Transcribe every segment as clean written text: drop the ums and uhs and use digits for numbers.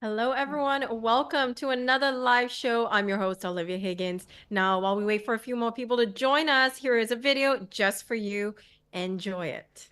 Hello, everyone. Welcome to another live show. I'm your host, Olivia Higgins. Now, while we wait for a few more people to join us, here is a video just for you. Enjoy it.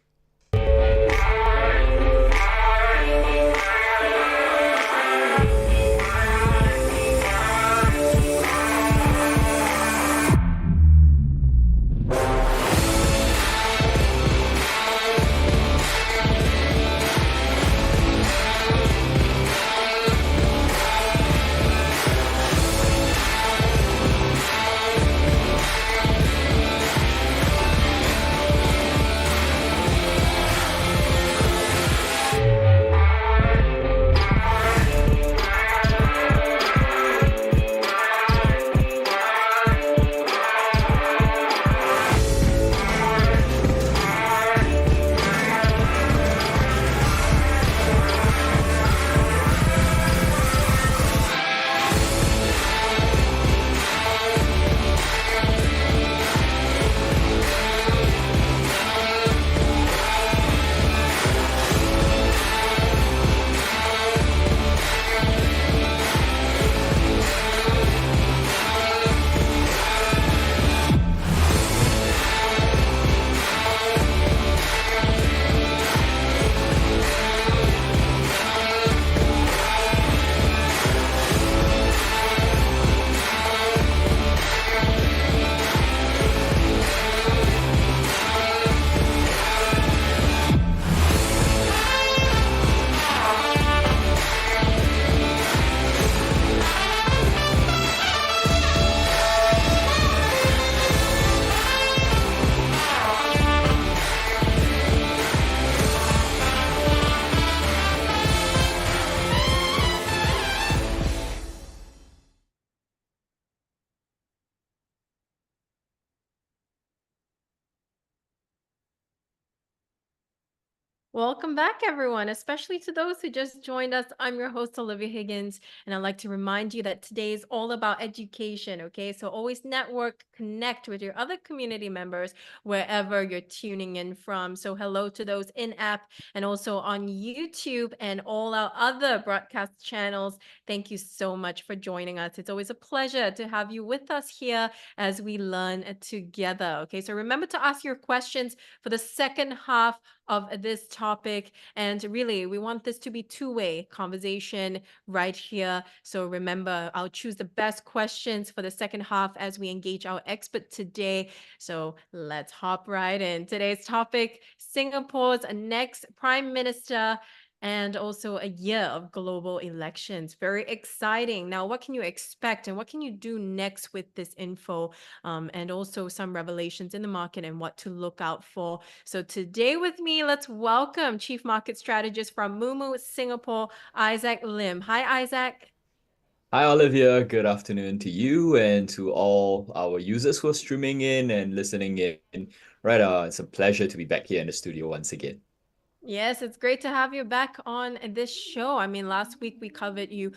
Welcome back, everyone, especially to those who just joined us. I'm your host, Olivia Higgins, and I'd like to remind you that today is all about education, okay? So always network, connect with your other community members wherever you're tuning in from. So hello to those in-app and also on YouTube and all our other broadcast channels. Thank you so much for joining us. It's always a pleasure to have you with us here as we learn together, okay? So remember to ask your questions for the second half of this topic. And really, we want this to be two-way conversation right here. So remember, I'll choose the best questions for the second half as we engage our expert today. So let's hop right in. Today's topic, Singapore's next Prime Minister and also a year of global elections. Very exciting. Now, what can you expect and what can you do next with this info? And also some revelations in the market and what to look out for. So today with me, let's welcome Chief Market Strategist from Mumu, Singapore, Isaac Lim. Hi, Isaac. Hi, Olivia. Good afternoon to you and to all our users who are streaming in and listening in. Right, it's a pleasure to be back here in the studio once again. Yes, it's great to have you back on this show. I mean, last week we covered you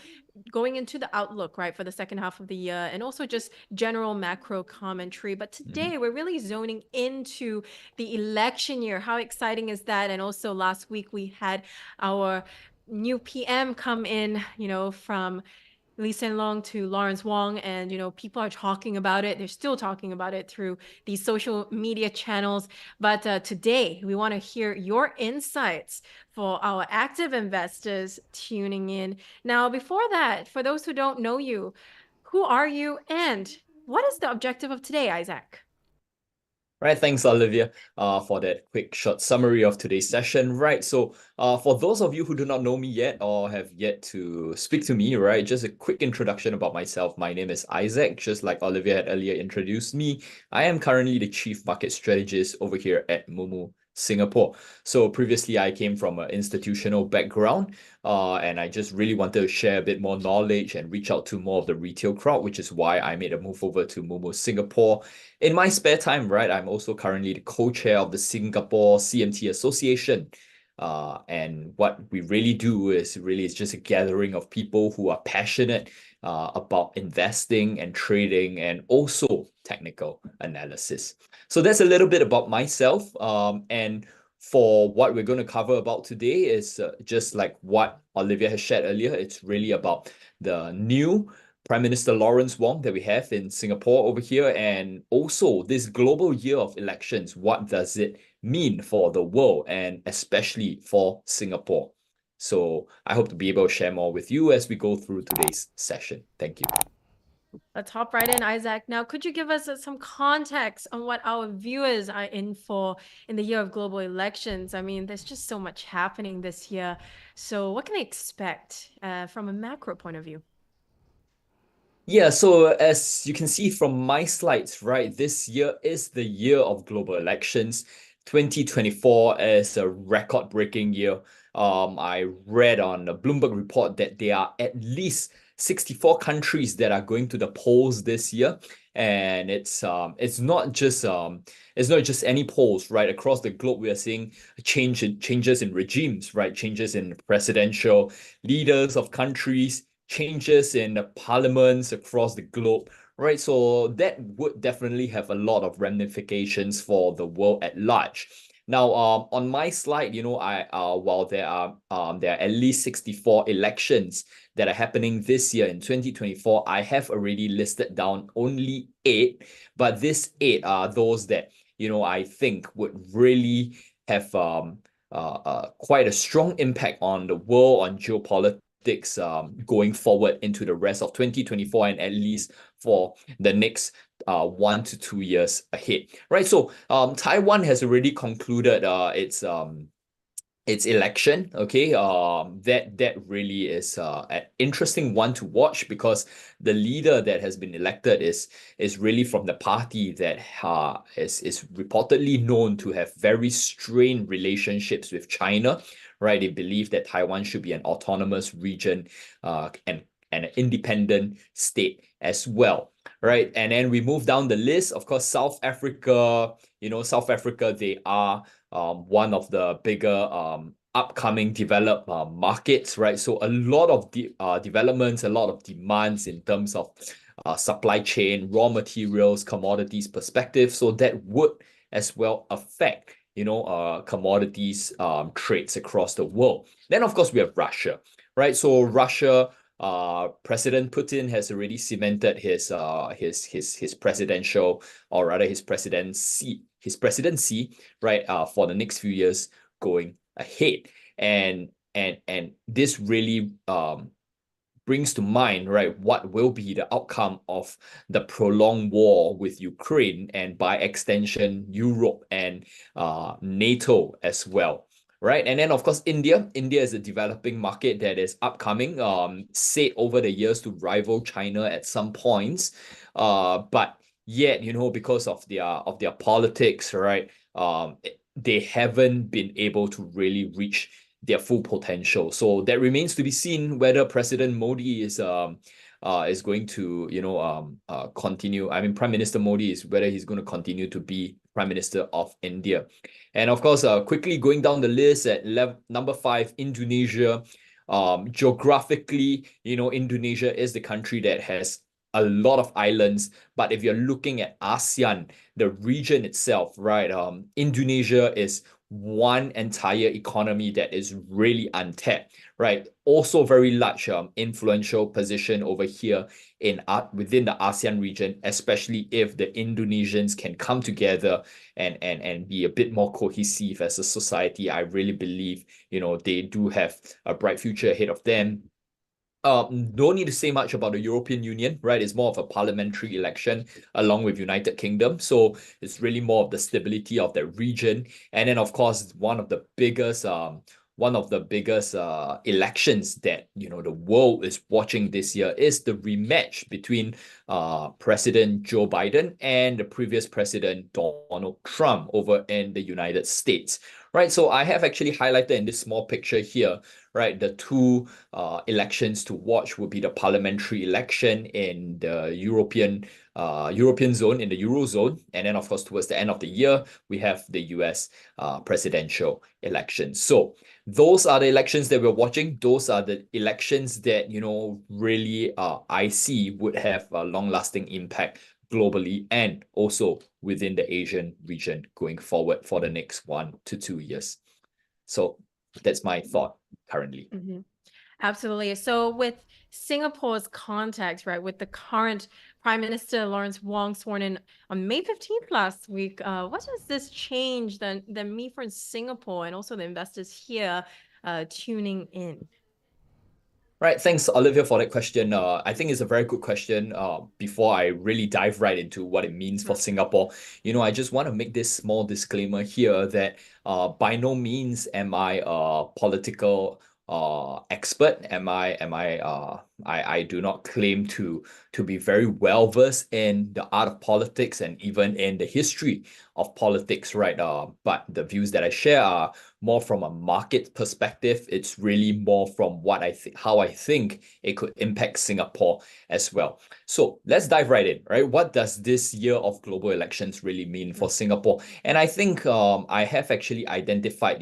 going into the outlook, right, for the second half of the year and also just general macro commentary. But Mhm. today we're really zoning into the election year. How exciting is that? And also last week we had our new PM come in, from Lee Hsien Loong to Lawrence Wong, and people are talking about it. They're still talking about it through these social media channels. But today, we want to hear your insights for our active investors tuning in. Now, before that, for those who don't know you, who are you, and what is the objective of today, Isaac? Right, thanks, Olivia, for that quick short summary of today's session. Right, so for those of you who do not know me yet or have yet to speak to me, right, just a quick introduction about myself. My name is Isaac, just like Olivia had earlier introduced me. I am currently the Chief Market Strategist over here at Mumu, Singapore. So previously, I came from an institutional background, and I just really wanted to share a bit more knowledge and reach out to more of the retail crowd, which is why I made a move over to Mumu, Singapore. In my spare time, right, I'm also currently the co-chair of the Singapore CMT Association. And what we really do is just a gathering of people who are passionate about investing and trading and also technical analysis. So that's a little bit about myself. And for what we're going to cover about today is just like what Olivia has shared earlier. It's really about the new Prime Minister Lawrence Wong that we have in Singapore over here, and also this global year of elections. What does it mean for the world and especially for Singapore? So I hope to be able to share more with you as we go through today's session. Thank you. Let's hop right in, Isaac. Now, could you give us some context on what our viewers are in for in the year of global elections? I mean, there's just so much happening this year. So what can I expect from a macro point of view? Yeah, so as you can see from my slides, right, this year is the year of global elections. 2024 is a record-breaking year. I read on a Bloomberg report that there are at least 64 countries that are going to the polls this year, and it's not just any polls, right? Across the globe, we are seeing changes in regimes, right? Changes in presidential leaders of countries, changes in the parliaments across the globe, right? So that would definitely have a lot of ramifications for the world at large. Now, on my slide, while there are at least 64 elections that are happening this year in 2024, I have already listed down only 8, but these 8 are those that I think would really have quite a strong impact on the world, on geopolitics, going forward into the rest of 2024 and at least for the next 1 to 2 years ahead, right? So Taiwan has already concluded its election. Okay, that really is an interesting one to watch, because the leader that has been elected is really from the party that is reportedly known to have very strained relationships with China, right? They believe that Taiwan should be an autonomous region and an independent state as well, right? And then we move down the list. Of course, South Africa, South Africa, they are one of the bigger upcoming developed markets, right? So a lot of developments, a lot of demands in terms of supply chain, raw materials, commodities perspective. So that would as well affect commodities trades across the world. Then of course we have Russia, right? So Russia, President Putin has already cemented his presidential, or rather his presidency, right, for the next few years going ahead, and this really brings to mind, right, what will be the outcome of the prolonged war with Ukraine, and by extension Europe and NATO as well, right? And then of course India is a developing market that is upcoming, said over the years to rival China at some points, but yet because of their politics, right, they haven't been able to really reach their full potential. So that remains to be seen whether President Modi is going to continue. I mean, Prime Minister Modi is whether he's going to continue to be Prime Minister of India. And of course, quickly going down the list at number 5, Indonesia. Geographically, Indonesia is the country that has a lot of islands, but if you're looking at ASEAN, the region itself, right, Indonesia is one entire economy that is really untapped, right? Also very large influential position over here within the ASEAN region, especially if the Indonesians can come together and be a bit more cohesive as a society. I really believe they do have a bright future ahead of them. Don't need to say much about the European Union, right? It's more of a parliamentary election along with United Kingdom. So it's really more of the stability of that region. And then, of course, one of the biggest elections that the world is watching this year is the rematch between President Joe Biden and the previous president Donald Trump over in the United States, right? So I have actually highlighted in this small picture here, right, the two elections to watch would be the parliamentary election in the European zone, in the Eurozone, and then of course towards the end of the year we have the US presidential election. So those are the elections that we're watching. Those are the elections that really I see would have a long-lasting impact globally and also within the Asian region going forward for the next 1 to 2 years. So that's my thought currently. Mhm. Absolutely. So with Singapore's context, right, with the current Prime Minister Lawrence Wong sworn in on May 15th last week, what does this change than me for Singapore and also the investors here tuning in? Right, thanks, Olivia, for that question. I think it's a very good question. Before I really dive right into what it means for Singapore, I just want to make this small disclaimer here that by no means am I a political expert. I do not claim to be very well versed in the art of politics and even in the history of politics, right? But the views that I share are more from a market perspective. It's really more from what how I think it could impact Singapore as well. So let's dive right in, right? What does this year of global elections really mean for Singapore? And I think I have actually identified,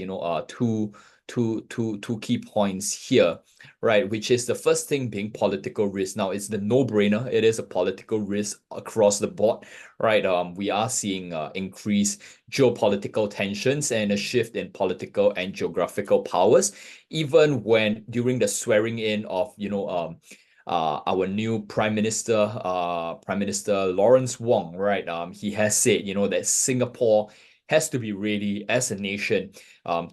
two key points here, right? Which is the first thing being political risk. Now, it's the no-brainer. It is a political risk across the board, right? We are seeing increased geopolitical tensions and a shift in political and geographical powers, even when during the swearing in of, our new Prime Minister Lawrence Wong, right? He has said, that Singapore has to be ready as a nation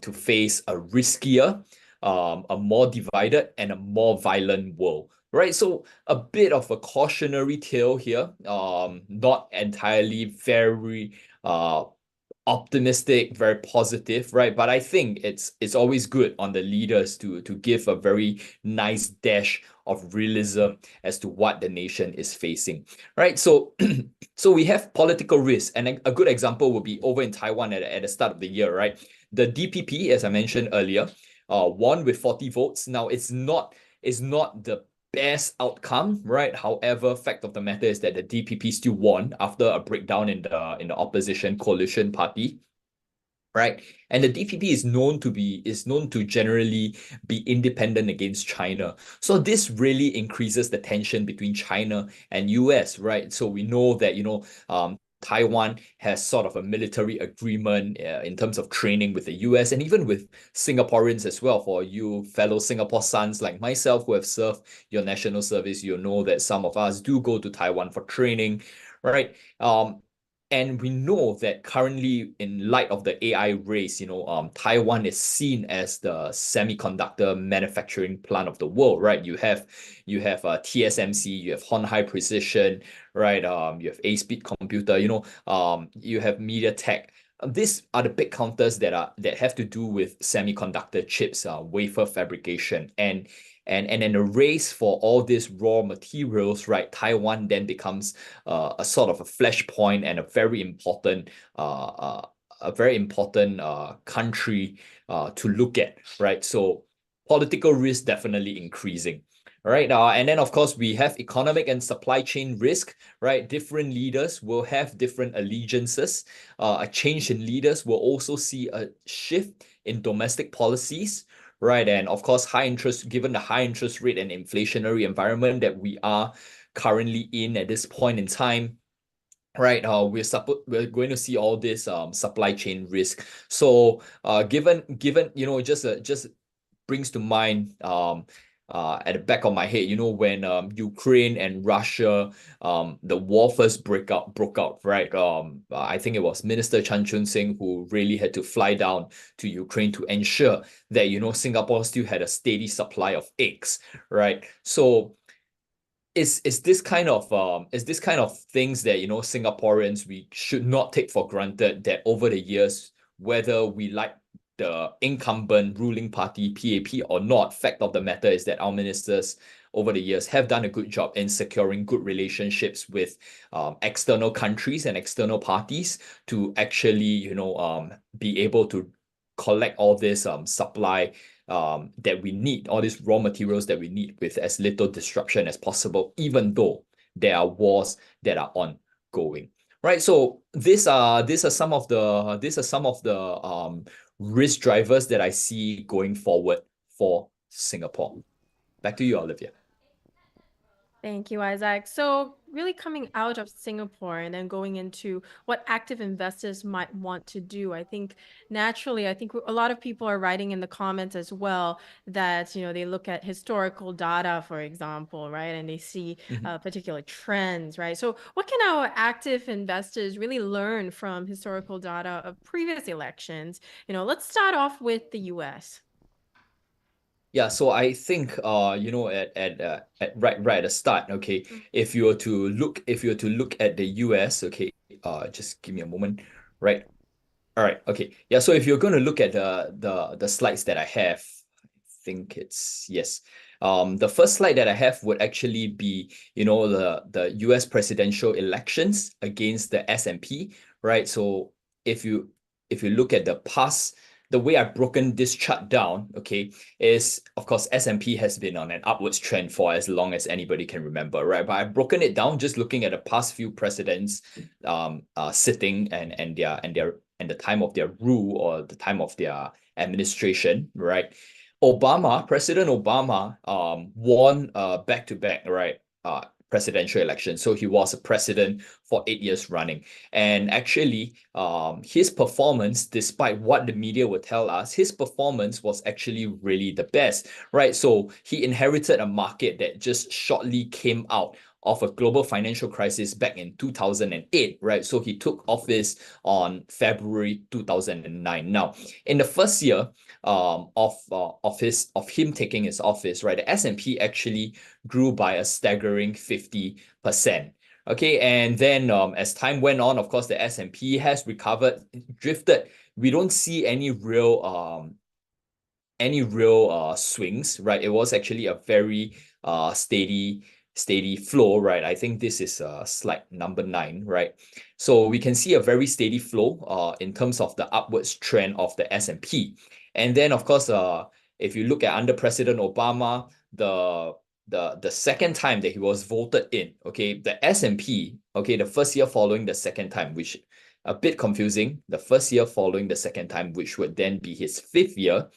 to face a riskier, a more divided, and a more violent world. Right, so a bit of a cautionary tale here, not entirely very optimistic, very positive, right? But I think it's always good on the leaders to give a very nice dash of realism as to what the nation is facing, right? So so we have political risk, and a good example would be over in Taiwan at the start of the year, right? The DPP, as I mentioned earlier, won with 40 votes. Now it's not the best outcome, right? However, fact of the matter is that the DPP still won after a breakdown in the opposition coalition party, right? And the DPP is known to generally be independent against China. So this really increases the tension between China and US, right? So we know that, Taiwan has sort of a military agreement in terms of training with the US and even with Singaporeans as well. For you fellow Singapore sons like myself who have served your national service, you know that some of us do go to Taiwan for training, right? And we know that currently, in light of the AI race, Taiwan is seen as the semiconductor manufacturing plant of the world, right? You have TSMC, you have Hon High Precision, right? You have A-Speed Computer, you have MediaTek. These are the big counters that have to do with semiconductor chips, wafer fabrication, and in a race for all these raw materials, right? Taiwan then becomes a sort of a flashpoint and a very important country to look at, right? So political risk definitely increasing. Right. And then, of course, we have economic and supply chain risk, right? Different leaders will have different allegiances. A change in leaders will also see a shift in domestic policies, right? And of course, given the high interest rate and inflationary environment that we are currently in at this point in time, right? We're going to see all this supply chain risk. So given just brings to mind at the back of my head, when Ukraine and Russia, the war first broke out, right? I think it was Minister Chan Chun-sing who really had to fly down to Ukraine to ensure that, Singapore still had a steady supply of eggs, right? So is this kind of things that, Singaporeans, we should not take for granted, that over the years, whether we like the incumbent ruling party PAP or not, fact of the matter is that our ministers over the years have done a good job in securing good relationships with external countries and external parties to actually be able to collect all this supply that we need, all these raw materials that we need, with as little disruption as possible, even though there are wars that are ongoing. Right. So these are some of the risk drivers that I see going forward for Singapore. Back to you, Olivia. Thank you, Isaac. So really coming out of Singapore and then going into what active investors might want to do. I think naturally, I think a lot of people are writing in the comments as well that, they look at historical data, for example, right? And they see particular trends, right? So what can our active investors really learn from historical data of previous elections? Let's start off with the US. Yeah, so I think at right at the start, okay, if you were to look at the US, okay, just give me a moment, right? All right, okay. Yeah, so if you're going to look at the slides that I have, I think it's yes. The first slide that I have would actually be, the US presidential elections against the S&P, right? So if you look at the past, the way I've broken this chart down, okay, is of course S&P has been on an upwards trend for as long as anybody can remember, right? But I've broken it down just looking at the past few presidents sitting and the time of their rule or the time of their administration, right? President Obama won back-to-back, right? Presidential election. So he was a president for 8 years running. And actually, his performance, despite what the media would tell us, his performance was actually really the best, right? So he inherited a market that just shortly came out of a global financial crisis back in 2008, right? So he took office on February 2009. Now, in the first year of him taking his office, right, the S&P actually grew by a staggering 50%. Okay, and then as time went on, of course, the S&P has recovered, drifted. We don't see any real swings, right? It was actually a very steady flow, right? I think this is slide number 9, right? So we can see a very steady flow in terms of the upwards trend of the S&P. And then, of course, if you look at under President Obama, the second time that he was voted in, okay, the S&P, okay, the first year following the second time, which a bit confusing, the first year following the second time, which would then be his 5th year,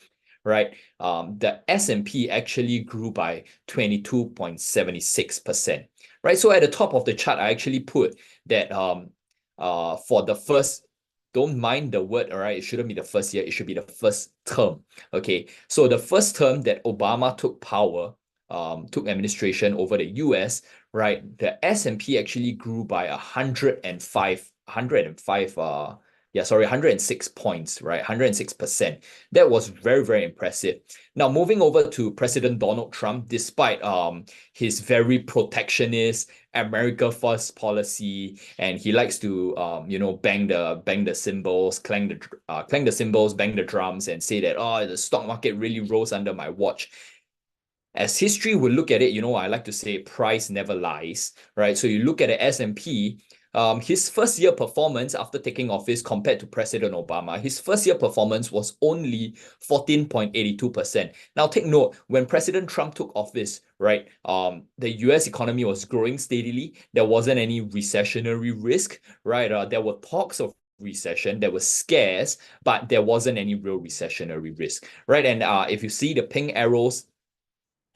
right? The S&P actually grew by 22.76%, right? So at the top of the chart, I actually put that for the first, don't mind the word, all right? It shouldn't be the first year, it should be the first term, okay? So the first term that Obama took power, took administration over the US, right? The S&P actually grew by 105 106 points, right? 106%. That was very, very impressive. Now, moving over to President Donald Trump, despite his very protectionist America First policy, and he likes to bang the cymbals, clang the cymbals, bang the drums, and say that the stock market really rose under my watch. As history would look at it, I like to say price never lies, right? So you look at the S&P, his first year performance after taking office compared to President Obama, his first year performance was only 14.82%. Now take note, when President Trump took office, right, the US economy was growing steadily. There wasn't any recessionary risk, right? There were talks of recession, there was scares, but there wasn't any real recessionary risk, right? And if you see the pink arrows,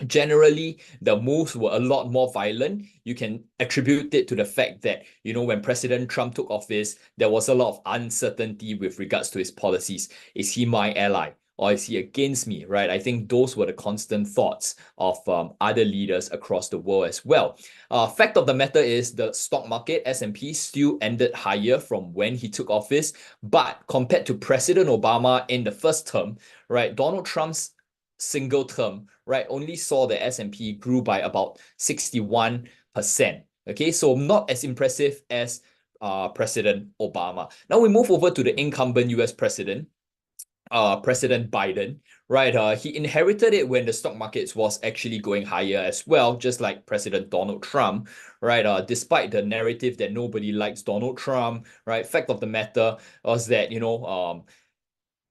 generally the moves were a lot more violent. You can attribute it to the fact that, when President Trump took office, there was a lot of uncertainty with regards to his policies. Is he my ally or is he against me, right? I think those were the constant thoughts of other leaders across the world as well. Fact of the matter is the stock market, S&P, still ended higher from when he took office, but compared to President Obama in the first term, right, Donald Trump's single term, right, only saw the S&P grew by about 61%. Okay, so not as impressive as President Obama. Now we move over to the incumbent US president, President Biden, right? He inherited it when the stock markets was actually going higher as well, just like President Donald Trump, right? Despite the narrative that nobody likes Donald Trump, right? Fact of the matter was that,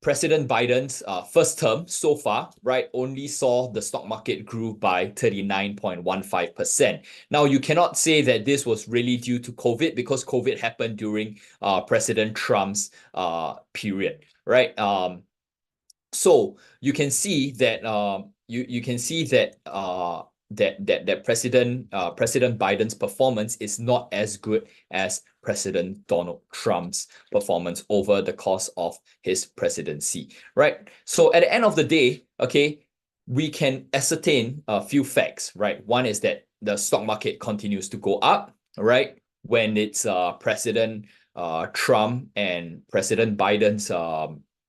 President Biden's first term so far, right, only saw the stock market grew by 39.15%. Now, you cannot say that this was really due to COVID because COVID happened during President Trump's period, right? So you can see that President Biden's performance is not as good as President Donald Trump's performance over the course of his presidency, right? So at the end of the day, okay, we can ascertain a few facts, right? One is that the stock market continues to go up, right? When it's President Trump and President Biden's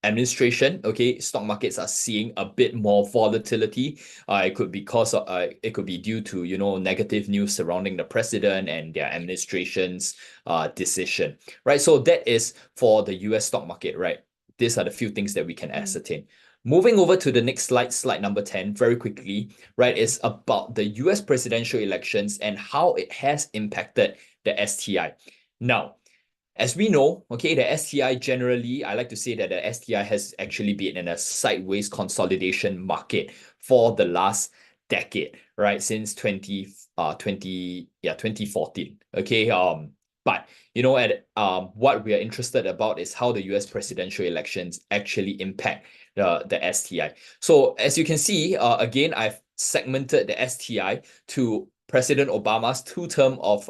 administration, okay, stock markets are seeing a bit more volatility. It could be it could be due to, you know, negative news surrounding the president and their administration's decision, right? So that is for the US stock market, right? These are the few things that we can ascertain. Moving over to the next slide, slide number 10, very quickly, right, is about the US presidential elections and how it has impacted the STI. Now, as we know, okay, the STI generally, I like to say that the STI has actually been in a sideways consolidation market for the last decade, right? Since 2014. Okay. But you know, what we are interested about is how the US presidential elections actually impact the STI. So as you can see, again, I've segmented the STI to President Obama's 2 term of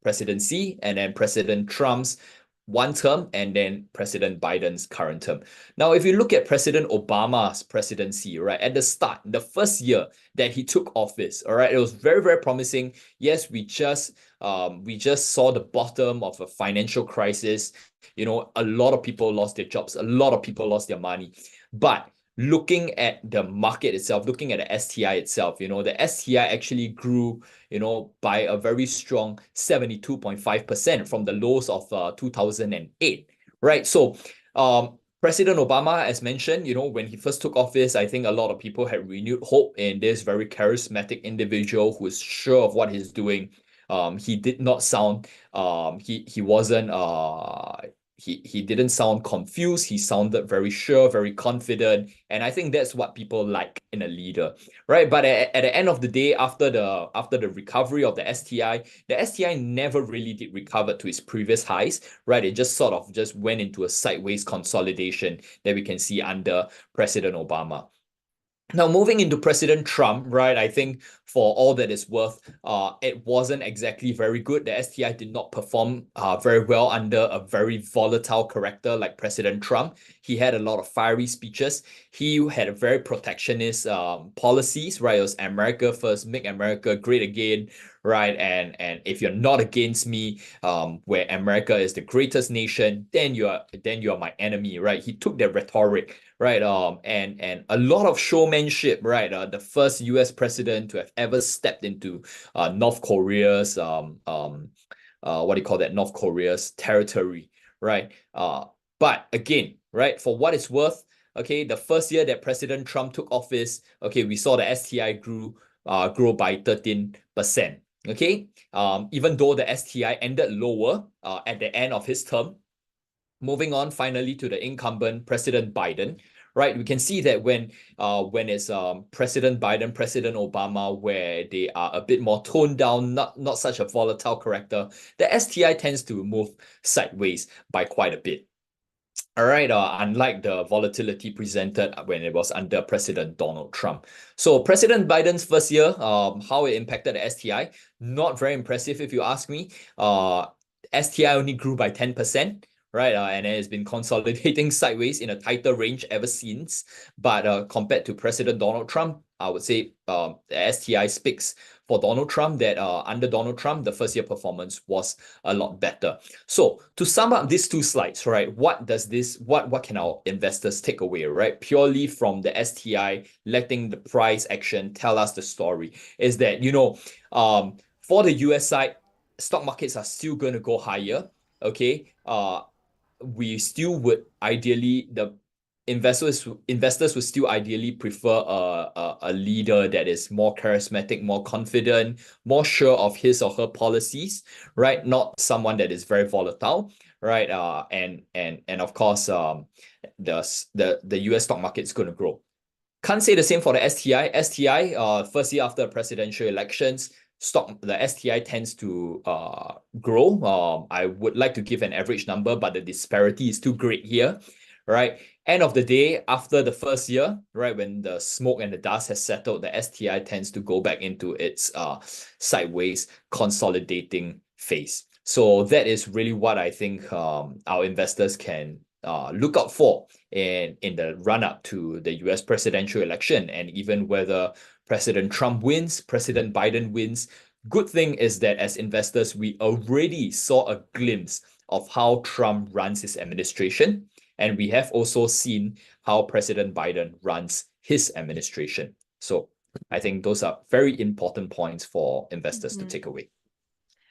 presidency, and then President Trump's 1 term, and then President Biden's current term. Now, if you look at President Obama's presidency, right, at the start, the first year that he took office, all right, it was very, very promising. Yes, we just saw the bottom of a financial crisis. You know, a lot of people lost their jobs, a lot of people lost their money. But looking at the market itself, looking at the STI itself, you know, the STI actually grew, you know, by a very strong 72.5% from the lows of 2008, right? So President Obama, as mentioned, you know, when he first took office, I think a lot of people had renewed hope in this very charismatic individual who is sure of what he's doing. He did not sound, he wasn't, he didn't sound confused. He sounded very sure, very confident. And I think that's what people like in a leader, right? But at the end of the day, after the recovery of the STI never really did recover to its previous highs, right? It just sort of just went into a sideways consolidation that we can see under President Obama. Now, moving into President Trump, right, I think for all that it's worth, it wasn't exactly very good. The STI did not perform very well under a very volatile character like President Trump. He had a lot of fiery speeches. He had a very protectionist policies, right? It was America first, make America great again, right? And if you're not against me, where America is the greatest nation, then you are my enemy, right? He took that rhetoric, right? And a lot of showmanship, right? The first US president to have ever stepped into North Korea's what do you call that? North Korea's territory, right? But again, right, for what it's worth, okay, the first year that President Trump took office, okay, we saw the STI grow by 13%. Okay, even though the STI ended lower at the end of his term. Moving on finally to the incumbent President Biden, right? We can see that when it's President Biden, President Obama, where they are a bit more toned down, not such a volatile character, the STI tends to move sideways by quite a bit. All right, unlike the volatility presented when it was under President Donald Trump. So President Biden's first year, how it impacted the STI, not very impressive if you ask me. STI only grew by 10%. Right, and it has been consolidating sideways in a tighter range ever since. But compared to President Donald Trump, I would say the STI speaks for Donald Trump that under Donald Trump, the first year performance was a lot better. So to sum up these 2 slides, right, what can our investors take away, right? Purely from the STI, letting the price action tell us the story, is that, you know, for the US side, stock markets are still going to go higher, okay? We still would ideally, the investors would still ideally prefer a leader that is more charismatic, more confident, more sure of his or her policies, right? Not someone that is very volatile, right? And of course, the US stock market is going to grow. Can't say the same for the STI. STI, first year after presidential elections, the STI tends to grow. I would like to give an average number, but the disparity is too great here, right? End of the day, after the first year, right, when the smoke and the dust has settled, the STI tends to go back into its sideways consolidating phase. So that is really what I think our investors can look out for in the run-up to the US presidential election, and even whether President Trump wins, President Biden wins. Good thing is that as investors, we already saw a glimpse of how Trump runs his administration, and we have also seen how President Biden runs his administration. So I think those are very important points for investors to take away.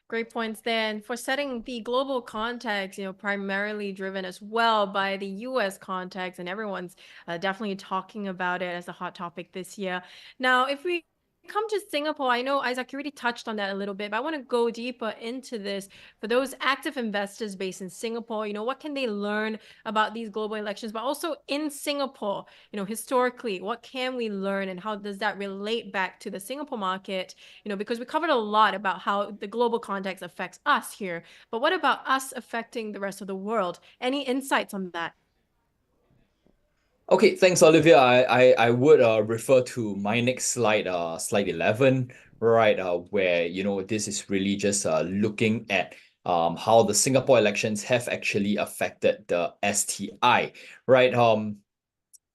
Great points there. And for setting the global context, primarily driven as well by the US context, and everyone's definitely talking about it as a hot topic this year. Now, if we come to Singapore, I know Isaac already touched on that a little bit, but I want to go deeper into this. For those active investors based in Singapore, what can they learn about these global elections, but also in Singapore, historically, what can we learn and how does that relate back to the Singapore market? Because we covered a lot about how the global context affects us here, but what about us affecting the rest of the world? Any insights on that? Okay, thanks, Olivia. I would refer to my next slide, slide 11, right? Where this is really just looking at how the Singapore elections have actually affected the STI, right?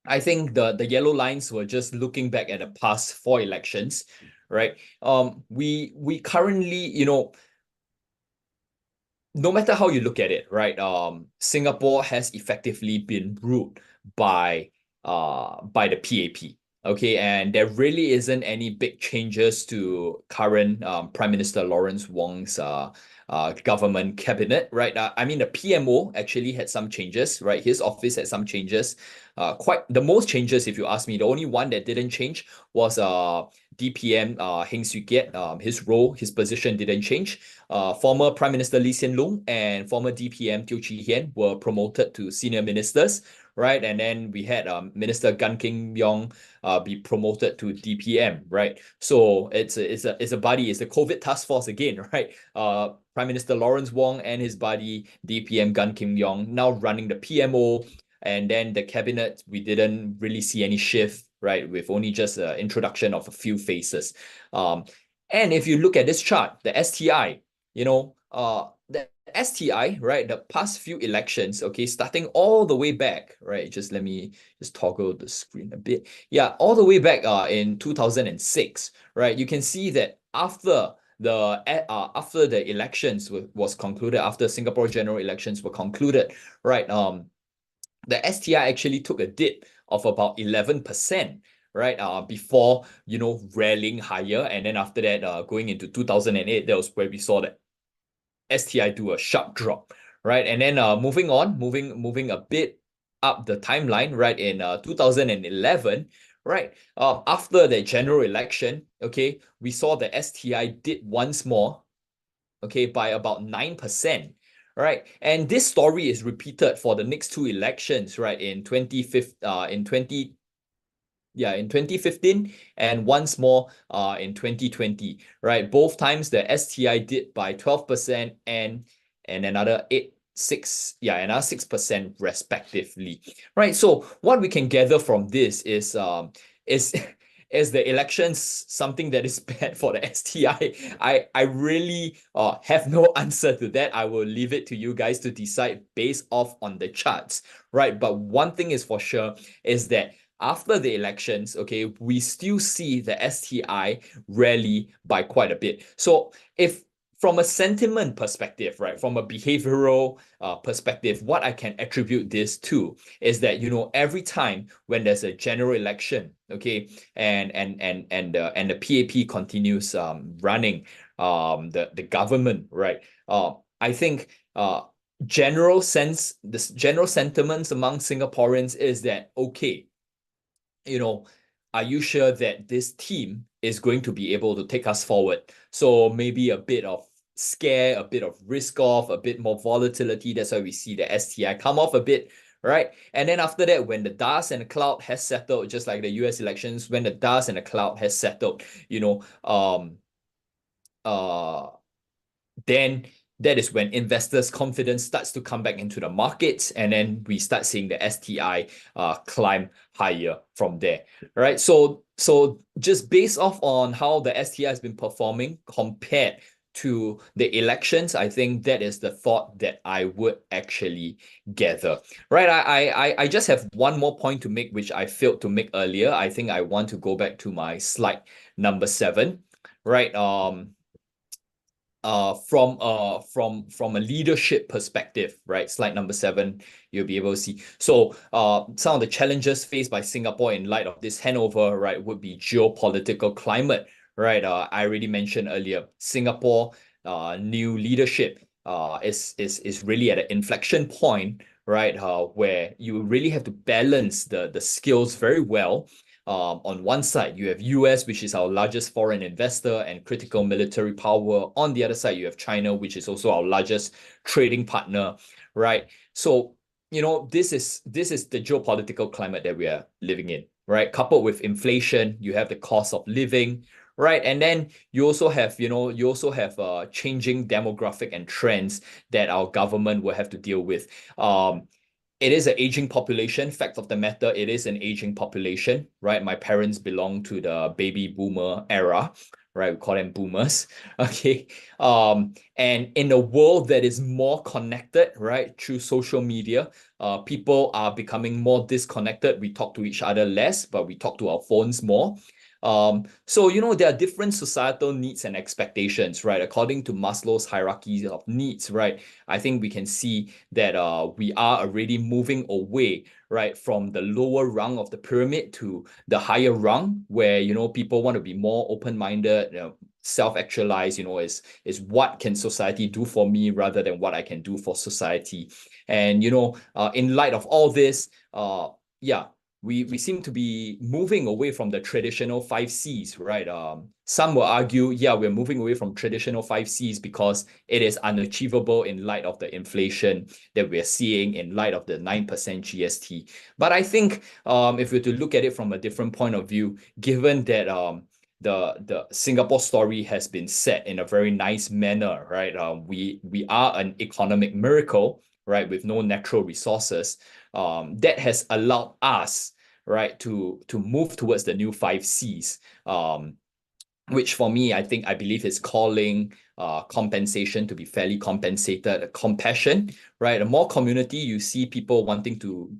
I think the yellow lines were just looking back at the past 4 elections, right? We currently, no matter how you look at it, right? Singapore has effectively been ruled by the PAP. Okay, and there really isn't any big changes to current Prime Minister Lawrence Wong's government cabinet, right? I mean, the PMO actually had some changes, right? His office had some changes. Quite the most changes, if you ask me, the only one that didn't change was DPM Heng Swee Keat. His role, his position didn't change. Former Prime Minister Lee Hsien Loong and former DPM Teo Chee Hean were promoted to senior ministers, right? And then we had Minister Gan Kim Yong be promoted to DPM, right? So it's a buddy, it's the COVID task force again, right? Prime Minister Lawrence Wong and his buddy DPM Gan Kim Yong now running the PMO, and then the cabinet, we didn't really see any shift, right? With only just an introduction of a few faces. And if you look at this chart, the STI, the STI, right, the past few elections, okay, starting all the way back, right, let me toggle the screen a bit. Yeah, all the way back in 2006, right, you can see that after the elections was concluded, after Singapore general elections were concluded, right, the STI actually took a dip of about 11%, right? Before, rallying higher. And then after that, going into 2008, that was where we saw the STI do a sharp drop, right? And then moving a bit up the timeline, right? In 2011, right? After the general election, okay, we saw the STI dip once more, okay, by about 9%. Right, and this story is repeated for the next 2 elections, right? In 2015 and once more in 2020, right? Both times the STI did by 12% and another 6% respectively, right? So what we can gather from this is is the elections something that is bad for the STI? I really have no answer to that. I will leave it to you guys to decide based off on the charts, right? But one thing is for sure is that after the elections, okay, we still see the STI rally by quite a bit. So if from a sentiment perspective, right, from a behavioral perspective, what I can attribute this to is that, every time when there's a general election, okay, and the PAP continues running the government, right, I think the general sentiments among Singaporeans is that, okay, are you sure that this team is going to be able to take us forward? So maybe a bit of scare, a bit of risk off, a bit more volatility. That's why we see the STI come off a bit, right? And then after that, when the dust and the cloud has settled, just like the US elections, when the dust and the cloud has settled, then that is when investors' confidence starts to come back into the markets, and then we start seeing the STI climb higher from there, right? So just based off on how the STI has been performing compared to the elections, I think that is the thought that I would actually gather, right? I just have one more point to make, which I failed to make earlier. I think I want to go back to my slide number 7, right? From a leadership perspective, right? Slide number 7, you'll be able to see. So some of the challenges faced by Singapore in light of this handover, right, would be geopolitical climate, right? I already mentioned earlier, Singapore new leadership is really at an inflection point, right? Where you really have to balance the skills very well. On one side, you have US, which is our largest foreign investor and critical military power. On the other side, you have China, which is also our largest trading partner, right? So, this is the geopolitical climate that we are living in, right? Coupled with inflation, you have the cost of living, right? And then you also have changing demographic and trends that our government will have to deal with. It is an aging population. Fact of the matter, it is an aging population, right? My parents belong to the baby boomer era, right? We call them boomers. Okay. And in a world that is more connected, right, through social media, people are becoming more disconnected. We talk to each other less, but we talk to our phones more. So there are different societal needs and expectations, right? According to Maslow's hierarchy of needs, right? I think we can see that we are already moving away, right, from the lower rung of the pyramid to the higher rung, where people want to be more open-minded, self-actualize, is what can society do for me rather than what I can do for society. And in light of all this, yeah, we seem to be moving away from the traditional 5 Cs, right? Some will argue, yeah, we're moving away from traditional 5 Cs because it is unachievable in light of the inflation that we're seeing, in light of the 9% GST. But I think if we were to look at it from a different point of view, given that the Singapore story has been set in a very nice manner, right? We are an economic miracle, right, with no natural resources. That has allowed us, right, to move towards the new 5 Cs, which for me, I believe is calling compensation to be fairly compensated, compassion, right? The more community you see people wanting to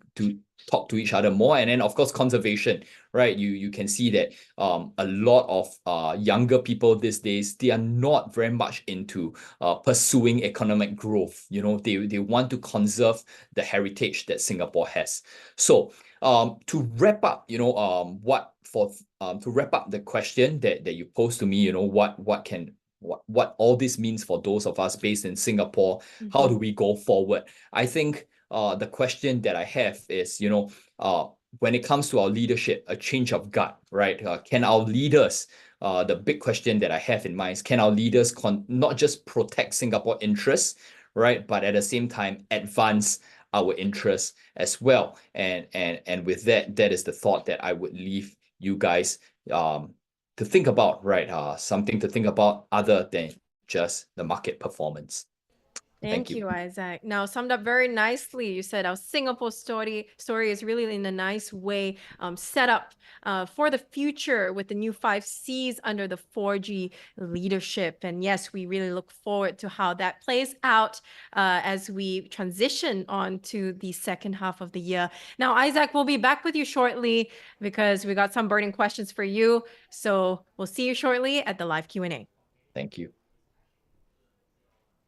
talk to each other more, and then of course conservation, right? You can see that a lot of younger people these days, they are not very much into pursuing economic growth. They want to conserve the heritage that Singapore has. So to wrap up, to wrap up the question that you posed to me, what all this means for those of us based in Singapore, how do we go forward? I think the question that I have is, when it comes to our leadership, a change of gut, right? Can our leaders, the big question that I have in mind is, can our leaders not just protect Singapore interests, right, but at the same time advance our interests as well? And with that is the thought that I would leave you guys to think about, right? Something to think about other than just the market performance. Thank you, Isaac. Now, summed up very nicely. You said our Singapore story is really in a nice way set up for the future with the new 5 Cs under the 4G leadership. And yes, we really look forward to how that plays out as we transition on to the second half of the year. Now, Isaac, we'll be back with you shortly because we got some burning questions for you. So we'll see you shortly at the live Q&A. Thank you.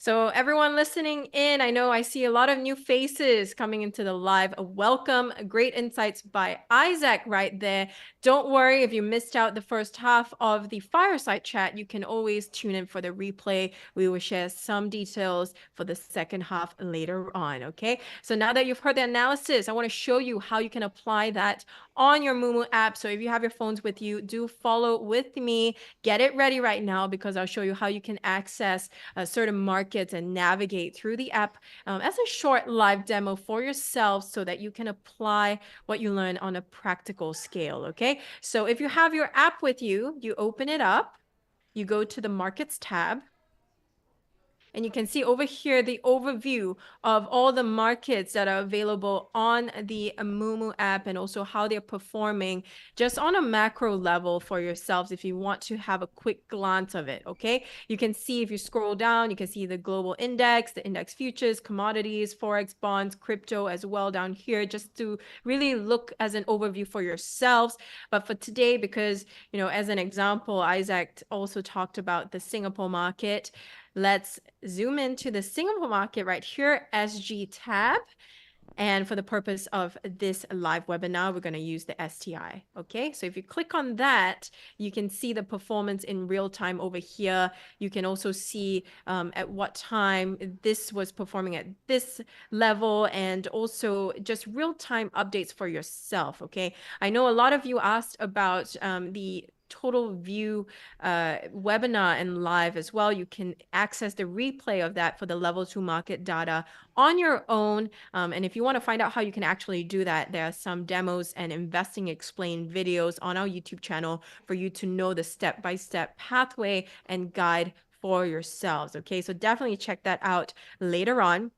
So everyone listening in, I know I see a lot of new faces coming into the live. Welcome. Great insights by Isaac right there. Don't worry if you missed out the first half of the fireside chat. You can always tune in for the replay. We will share some details for the second half later on, okay? So now that you've heard the analysis, I want to show you how you can apply that on your Mumu app. So if you have your phones with you, do follow with me. Get it ready right now because I'll show you how you can access certain markets and navigate through the app as a short live demo for yourself so that you can apply what you learn on a practical scale, okay? So if you have your app with you, you open it up, you go to the Markets tab, And you can see over here the overview of all the markets that are available on the Mumu app and also how they're performing just on a macro level for yourselves if you want to have a quick glance of it, okay? You can see if you scroll down, you can see the global index, the index futures, commodities, forex, bonds, crypto as well down here, just to really look as an overview for yourselves. But for today, because, you know, as an example, Isaac also talked about the Singapore market. Let's zoom into the Singapore market right here, SG tab. And for the purpose of this live webinar, we're going to use the STI. Okay, so if you click on that, you can see the performance in real time over here. You can also see at what time this was performing at this level, and also just real time updates for yourself. Okay, I know a lot of you asked about the total view webinar and live as well. You can access the replay of that for the level 2 market data on your own. And if you want to find out how you can actually do that, there are some demos and investing explained videos on our YouTube channel for you to know the step-by-step pathway and guide for yourselves. Okay, so definitely check that out later on.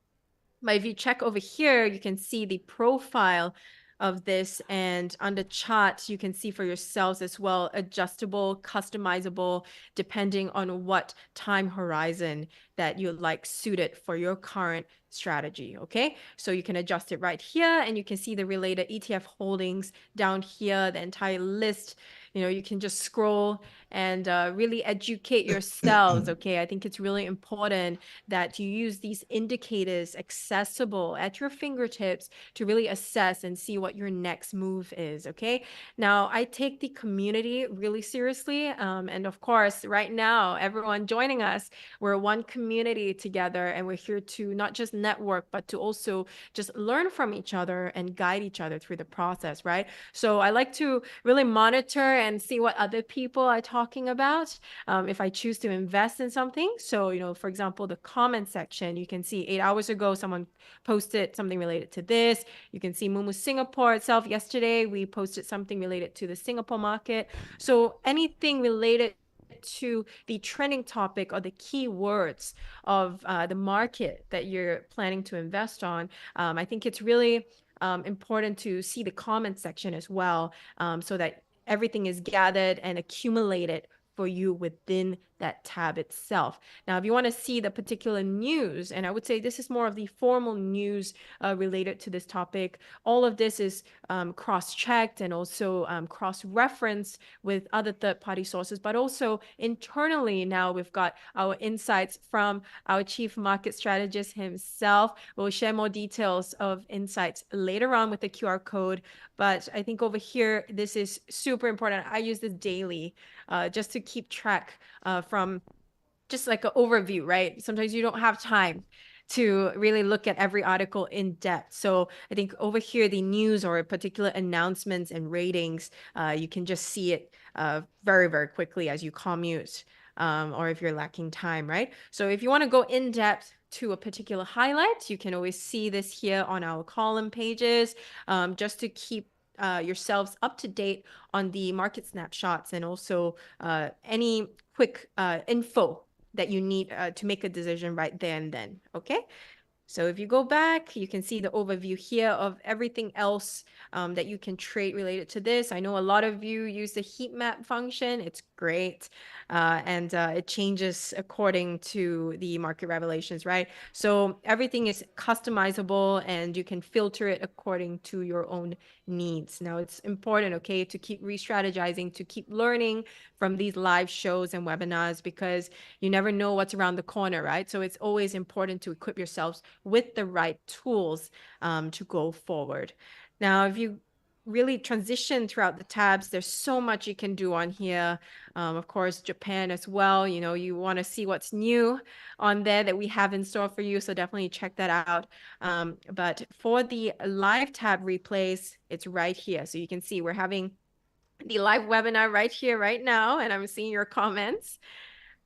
But if you check over here, you can see the profile of this, and on the chart you can see for yourselves as well, adjustable, customizable, depending on what time horizon that you like suited for your current strategy. Okay, so you can adjust it right here, and you can see the related ETF holdings down here, the entire list. You know, you can just scroll and really educate yourselves. Okay, I think it's really important that you use these indicators accessible at your fingertips to really assess and see what your next move is. Okay, now I take the community really seriously, and of course right now everyone joining us, we're one community together, and we're here to not just network but to also just learn from each other and guide each other through the process, right? So I like to really monitor and see what other people are talking about if I choose to invest in something. So, you know, for example, the comment section, you can see 8 hours ago someone posted something related to this. You can see Mumu Singapore itself. Yesterday we posted something related to the Singapore market. So anything related to the trending topic or the keywords of the market that you're planning to invest on, I think it's really important to see the comment section as well, so that everything is gathered and accumulated for you within that tab itself. Now, if you want to see the particular news, and I would say this is more of the formal news related to this topic, all of this is cross-checked and also cross-referenced with other third-party sources, but also internally now we've got our insights from our Chief Market Strategist himself. We'll share more details of insights later on with the QR code, but I think over here, this is super important. I use this daily just to keep track from just like an overview, right? Sometimes you don't have time to really look at every article in depth. So I think over here, the news or particular announcements and ratings, you can just see it very, very quickly as you commute or if you're lacking time, right? So if you want to go in depth to a particular highlight, you can always see this here on our column pages, just to keep yourselves up to date on the market snapshots and also any quick info that you need to make a decision right there and then. Okay, so if you go back, you can see the overview here of everything else that you can trade related to this. I know a lot of you use the heat map function. It's great. And it changes according to the market revelations, right? So everything is customizable and you can filter it according to your own needs. Now, it's important, okay, to keep re-strategizing, to keep learning from these live shows and webinars, because you never know what's around the corner, right? So it's always important to equip yourselves with the right tools to go forward. Now, if you really transition throughout the tabs, there's so much you can do on here. Of course, Japan as well. You know, you want to see what's new on there that we have in store for you. So definitely check that out. But for the live tab replays, it's right here. So you can see we're having the live webinar right here, right now, and I'm seeing your comments.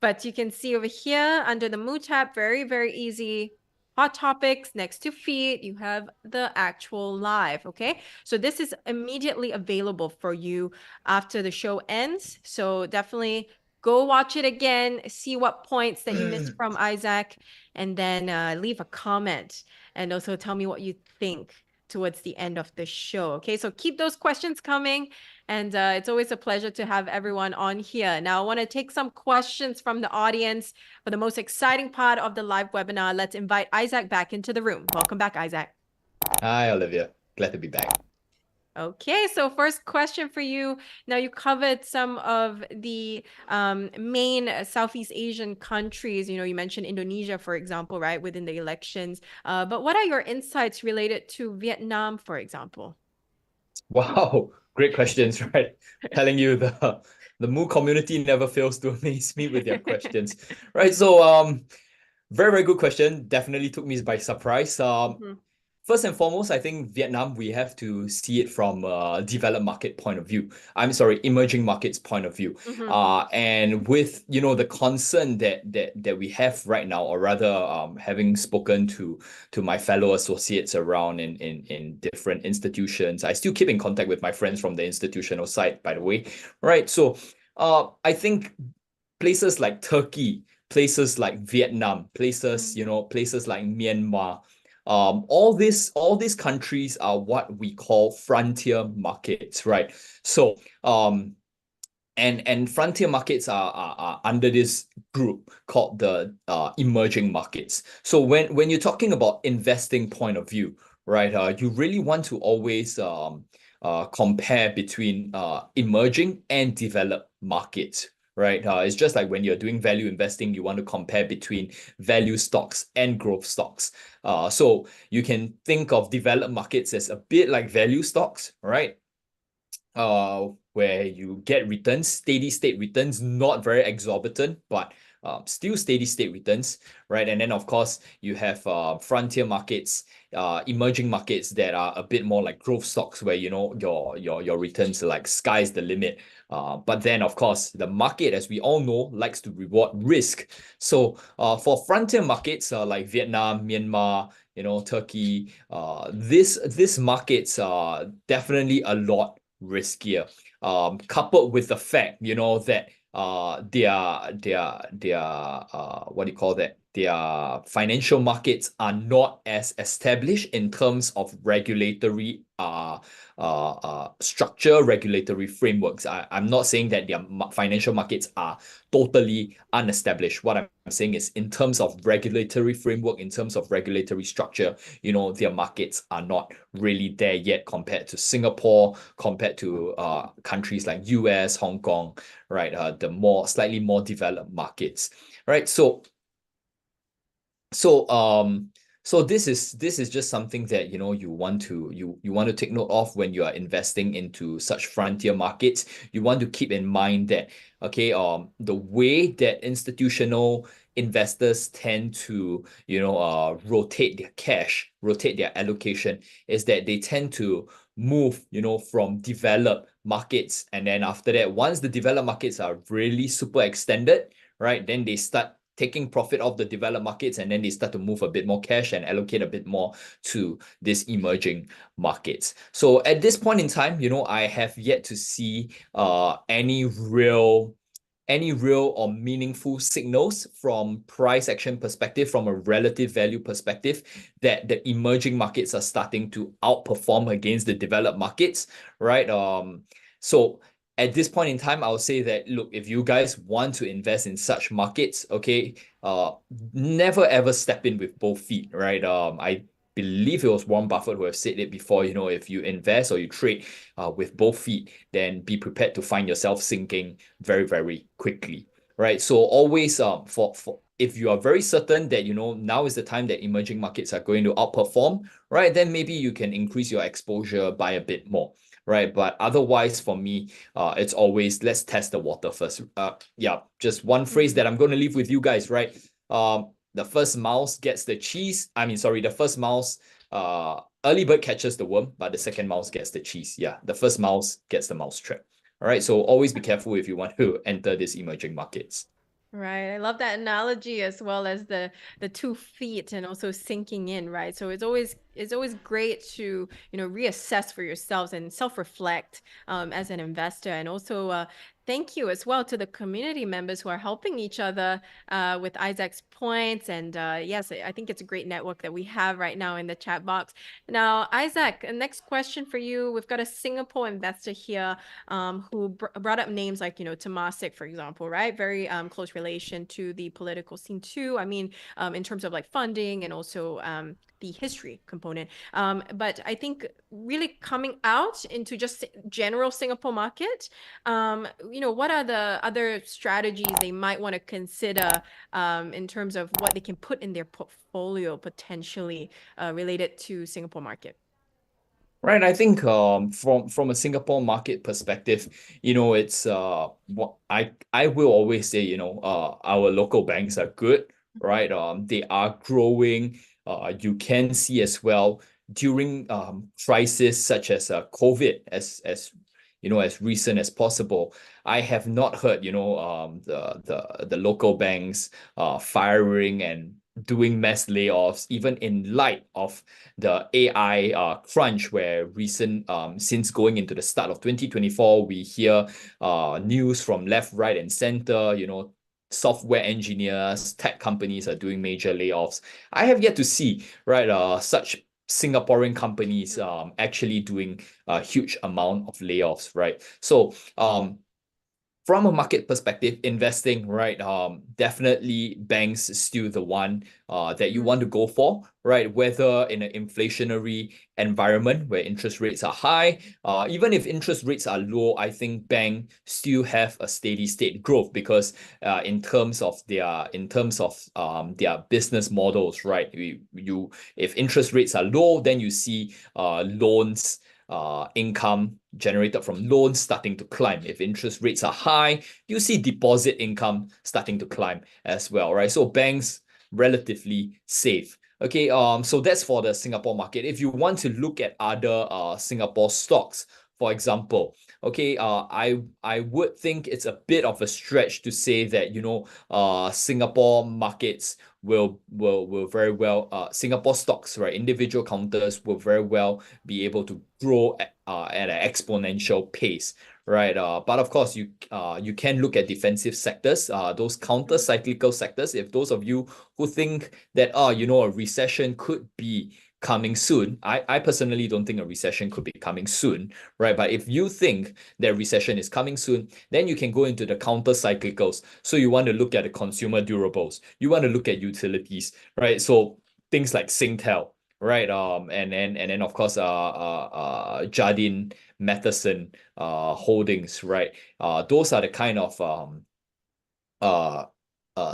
But you can see over here under the Moo tab, very, very easy. Hot topics next to feed, you have the actual live, okay? So this is immediately available for you after the show ends. So definitely go watch it again, see what points that you missed from Isaac, and then leave a comment and also tell me what you think towards the end of the show. Okay, so keep those questions coming. And it's always a pleasure to have everyone on here. Now, I want to take some questions from the audience for the most exciting part of the live webinar. Let's invite Isaac back into the room. Welcome back, Isaac. Hi, Olivia. Glad to be back. Okay, so first question for you. Now, you covered some of the main Southeast Asian countries. You mentioned Indonesia, for example, right, within the elections. But what are your insights related to Vietnam, for example? Wow, great questions, right? Telling you the Moo community never fails to amaze me with their questions, right? So very, very good question. Definitely took me by surprise. First and foremost, I think Vietnam, we have to see it from a developed market point of view. I'm sorry, emerging markets point of view. And with, the concern that we have right now, or rather having spoken to my fellow associates around in different institutions, I still keep in contact with my friends from the institutional side, by the way, right? So I think places like Turkey, places like Vietnam, places like Myanmar, all these countries are what we call frontier markets, right? So and frontier markets are under this group called the emerging markets. So when you're talking about investing point of view, right, you really want to always compare between emerging and developed markets, right? It's just like when you're doing value investing, you want to compare between value stocks and growth stocks. So you can think of developed markets as a bit like value stocks, right? Where you get returns, steady state returns, not very exorbitant, but still steady state returns, right? And then of course you have frontier markets, emerging markets that are a bit more like growth stocks, where your returns are like sky's the limit. But then of course the market, as we all know, likes to reward risk. So for frontier markets like Vietnam, Myanmar, Turkey, this markets are definitely a lot riskier, coupled with the fact that their what do you call that, their financial markets are not as established in terms of regulatory structure, regulatory frameworks. I'm not saying that their financial markets are totally unestablished. What I'm saying is, in terms of regulatory framework, in terms of regulatory structure, their markets are not really there yet compared to Singapore, compared to countries like US, Hong Kong, right? The slightly more developed markets, right? So this is just something that you want to take note of when you are investing into such frontier markets. You want to keep in mind that, okay, the way that institutional investors tend to rotate their cash, rotate their allocation, is that they tend to move from developed markets, and then after that, once the developed markets are really super extended, right, then they start taking profit off the developed markets, and then they start to move a bit more cash and allocate a bit more to these emerging markets. So at this point in time, I have yet to see any real or meaningful signals from price action perspective, from a relative value perspective, that the emerging markets are starting to outperform against the developed markets, right? So at this point in time, I'll say that, look, if you guys want to invest in such markets, okay, never ever step in with both feet, right? I believe it was Warren Buffett who have said it before, if you invest or you trade with both feet, then be prepared to find yourself sinking very, very quickly, right? So always for if you are very certain that now is the time that emerging markets are going to outperform, right, then maybe you can increase your exposure by a bit more, right? But otherwise, for me, it's always, let's test the water first. Yeah, just one phrase that I'm going to leave with you guys, right? The first mouse gets the cheese. The first mouse, early bird catches the worm, but the second mouse gets the cheese. Yeah, the first mouse gets the mouse trap. All right, so always be careful if you want to enter these emerging markets. Right. I love that analogy, as well as the 2 feet and also sinking in, right? So it's always it's always great to, reassess for yourselves and self-reflect as an investor. And also thank you as well to the community members who are helping each other with Isaac's points. And yes, I think it's a great network that we have right now in the chat box. Now, Isaac, next question for you. We've got a Singapore investor here who brought up names like, Temasek, for example, right? Very close relation to the political scene too. I mean, in terms of like funding and also the history component. But I think really coming out into just general Singapore market, what are the other strategies they might want to consider in terms of what they can put in their portfolio potentially related to Singapore market? Right, I think from a Singapore market perspective, it's what I will always say, our local banks are good, right? They are growing. You can see as well during crisis such as COVID, as recent as possible. I have not heard, the local banks firing and doing mass layoffs, even in light of the AI crunch, where since going into the start of 2024, we hear news from left, right, and center, software engineers, tech companies are doing major layoffs. I have yet to see, right, such Singaporean companies actually doing a huge amount of layoffs, right? So from a market perspective, investing, right? Definitely banks is still the one that you want to go for, right? Whether in an inflationary environment where interest rates are high, even if interest rates are low, I think bank still have a steady state growth because in terms of their business models, right? If interest rates are low, then you see loans income generated from loans starting to climb. If interest rates are high, you see deposit income starting to climb as well, right? So banks relatively safe. Okay, so that's for the Singapore market. If you want to look at other Singapore stocks, for example, okay, I would think it's a bit of a stretch to say that Singapore markets will very well Singapore stocks, right? Individual counters will very well be able to grow at an exponential pace, right? But of course, you can look at defensive sectors, those counter cyclical sectors. If those of you who think that a recession could be coming soon, I personally don't think a recession could be coming soon, right? But if you think that recession is coming soon, then you can go into the counter cyclicals. So you want to look at the consumer durables, you want to look at utilities, right? So things like Singtel, right? And then of course Jardine Matheson holdings, right? Those are the kind of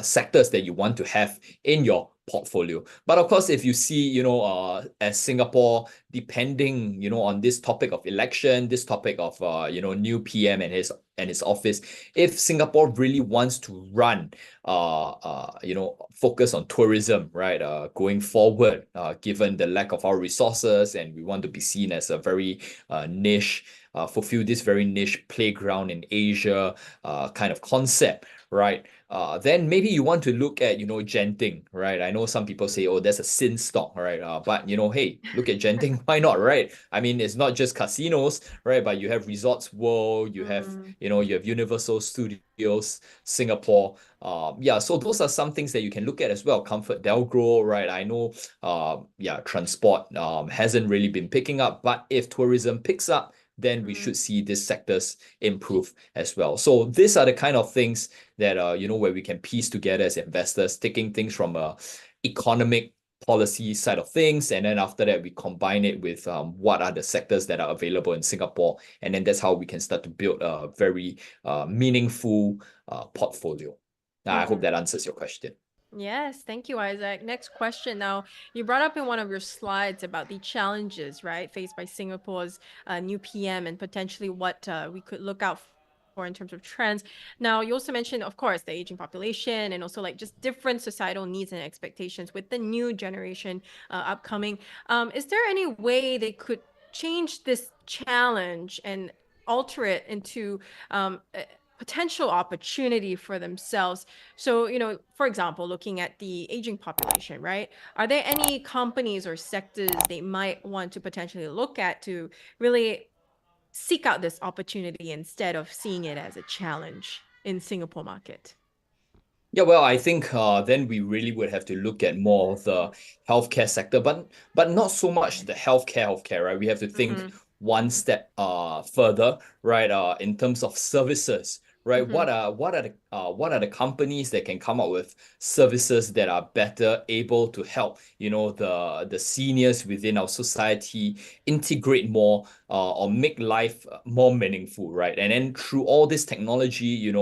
sectors that you want to have in your portfolio. But of course, if you see, as Singapore, depending, on this topic of election, this topic of new PM and his office, if Singapore really wants to run focus on tourism, right, going forward, given the lack of our resources, and we want to be seen as a very niche, fulfill this very niche playground in Asia kind of concept, right? Then maybe you want to look at, Genting, right? I know some people say, oh, there's a sin stock, right? But, hey, look at Genting, why not, right? I mean, it's not just casinos, right? But you have Resorts World, you have, you have Universal Studios, Singapore. Yeah, so those are some things that you can look at as well. Comfort Delgro, right? I know, transport hasn't really been picking up, but if tourism picks up, then we should see these sectors improve as well. So these are the kind of things that where we can piece together as investors, taking things from a economic policy side of things, and then after that we combine it with what are the sectors that are available in Singapore, and then that's how we can start to build a very meaningful portfolio. I hope that answers your question. Yes, thank you, Isaac. Next question. Now, you brought up in one of your slides about the challenges, right, faced by Singapore's new PM and potentially what we could look out for in terms of trends. Now, you also mentioned, of course, the aging population and also like just different societal needs and expectations with the new generation upcoming. Is there any way they could change this challenge and alter it into potential opportunity for themselves. So, for example, looking at the aging population, right? Are there any companies or sectors they might want to potentially look at to really seek out this opportunity instead of seeing it as a challenge in Singapore market? Yeah, well, I think then we really would have to look at more of the healthcare sector, but not so much the healthcare, right? We have to think Mm-hmm. one step further, right? In terms of services, right? Mm-hmm. What are the companies that can come up with services that are better able to help, the seniors within our society integrate more or make life more meaningful, right? And then through all this technology,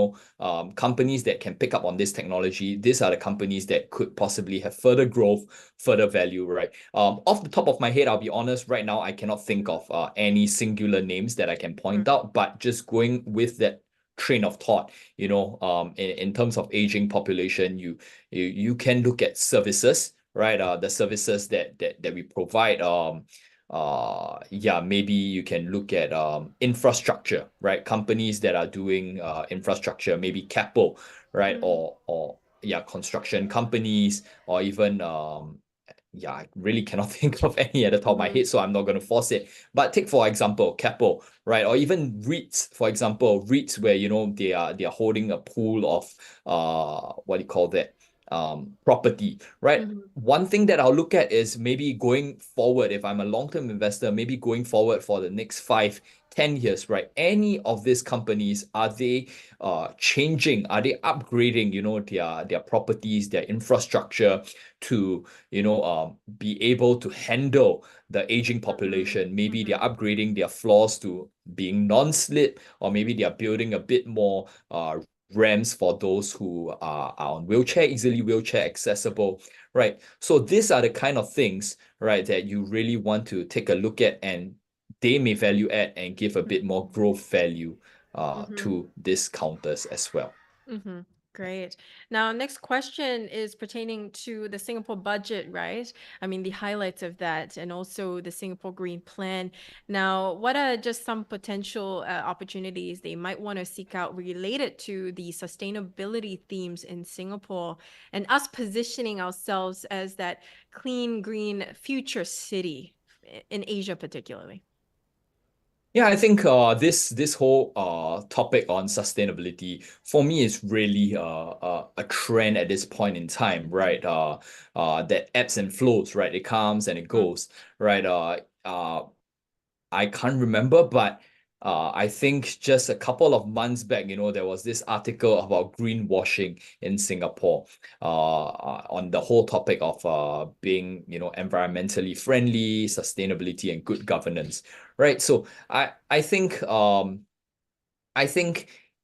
companies that can pick up on this technology, these are the companies that could possibly have further growth, further value, right? Off the top of my head, I'll be honest, right now, I cannot think of any singular names that I can point out, but just going with that train of thought, in terms of aging population, you can look at services, right? The services that we provide. Yeah, maybe you can look at infrastructure, right? Companies that are doing infrastructure, maybe capital, right? Or yeah, construction companies, or even yeah, I really cannot think of any at the top of my Mm-hmm. head, so I'm not going to force it. But take for example, capital, right? Or even REITs, for example, REITs where they are holding a pool of what do you call that? Property, right? Mm-hmm. One thing that I'll look at is maybe going forward, if I'm a long-term investor, maybe going forward for the next 5, 10 years, right? Any of these companies, are they changing? Are they upgrading, their properties, their infrastructure to, be able to handle the aging population? Maybe they're Mm-hmm. upgrading their floors to being non-slip, or maybe they're building a bit more ramps for those who are on wheelchair, easily wheelchair accessible, right? So these are the kind of things, right, that you really want to take a look at, and they may value add and give a bit more growth value Mm-hmm. to these counters as well. Mm-hmm. Great. Now, next question is pertaining to the Singapore budget, right? I mean, the highlights of that and also the Singapore Green Plan. Now, what are just some potential opportunities they might want to seek out related to the sustainability themes in Singapore and us positioning ourselves as that clean, green future city in Asia, particularly? Yeah, I think this whole topic on sustainability for me is really a trend at this point in time, right? That ebbs and flows, right? It comes and it goes, right? I can't remember, but I think just a couple of months back, there was this article about greenwashing in Singapore, on the whole topic of being, environmentally friendly, sustainability, and good governance, right? So I think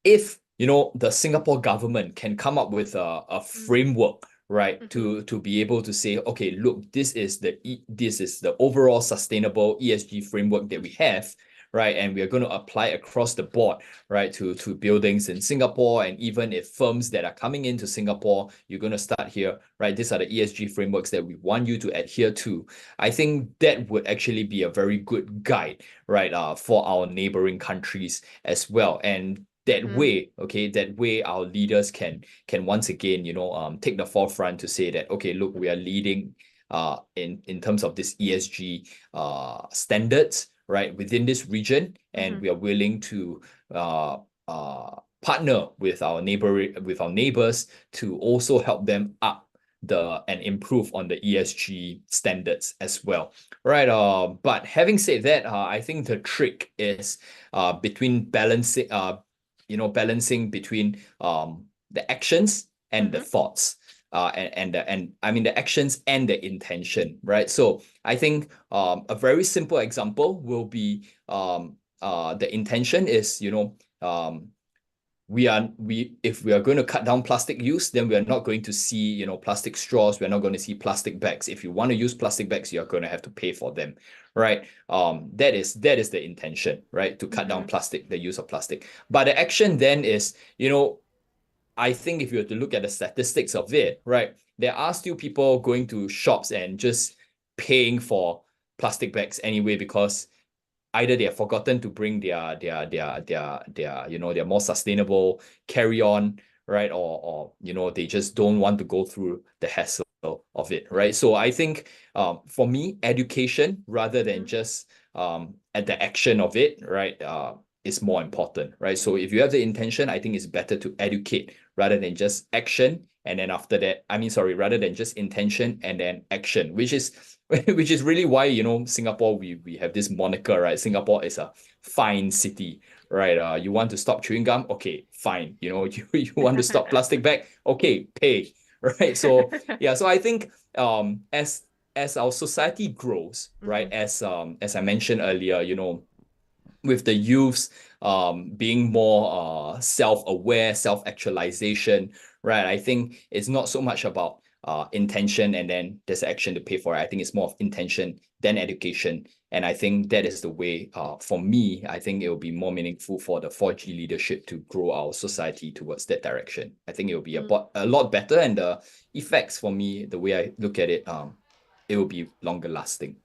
if the Singapore government can come up with a framework, right, Mm-hmm. to be able to say, okay, look, this is the overall sustainable ESG framework that we have, right, and we are going to apply across the board, right, to buildings in Singapore, and even if firms that are coming into Singapore, you're going to start here, right? These are the ESG frameworks that we want you to adhere to. I think that would actually be a very good guide, right, for our neighboring countries as well. And Mm-hmm. that way our leaders can once again, take the forefront to say that, okay, look, we are leading in terms of this ESG standards, right, within this region, and Mm-hmm. we are willing to partner with our neighbors to also help them up and improve on the ESG standards as well. Right. But having said that, I think the trick is between balancing between the actions and the Mm-hmm. thoughts. And I mean the actions and the intention, right? So I think a very simple example will be the intention is, if we are going to cut down plastic use, then we are not going to see, plastic straws. We're not going to see plastic bags. If you want to use plastic bags, you're going to have to pay for them, right? That is the intention, right? To cut down Mm-hmm. the use of plastic. But the action then is, I think if you were to look at the statistics of it, right, there are still people going to shops and just paying for plastic bags anyway, because either they have forgotten to bring their more sustainable carry on, right? Or they just don't want to go through the hassle of it, right? So I think for me, education rather than just at the action of it, right? Is more important, right? So if you have the intention, I think it's better to educate rather than just action. And then after that, rather than just intention and then action, which is which is really why, Singapore, we have this moniker, right? Singapore is a fine city, right? You want to stop chewing gum? Okay, fine. You want to stop plastic bag? Okay, pay, right? So yeah, so I think as our society grows, right? As I mentioned earlier, with the youths being more self-aware, self-actualization, right? I think it's not so much about intention and then there's action to pay for it. I think it's more of intention than education. And I think that is the way, for me, I think it will be more meaningful for the 4G leadership to grow our society towards that direction. I think it will be a lot better, and the effects for me, the way I look at it, it will be longer lasting.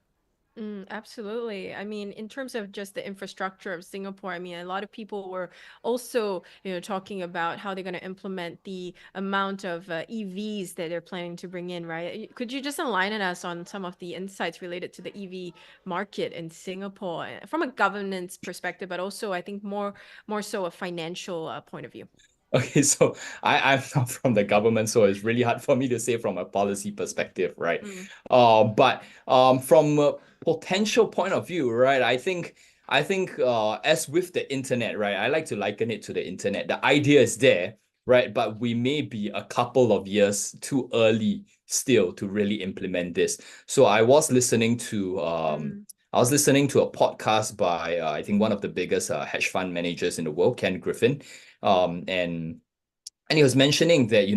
Absolutely. I mean, in terms of just the infrastructure of Singapore, I mean, a lot of people were also, talking about how they're going to implement the amount of EVs that they're planning to bring in, right? Could you just enlighten us on some of the insights related to the EV market in Singapore from a governance perspective, but also I think more so a financial point of view? Okay, so I'm not from the government, so it's really hard for me to say from a policy perspective, right? But from a potential point of view, right? I think as with the internet, right? I like to liken it to the internet. The idea is there, right? But we may be a couple of years too early still to really implement this. So I was listening to a podcast by I think one of the biggest hedge fund managers in the world, Ken Griffin, and he was mentioning that,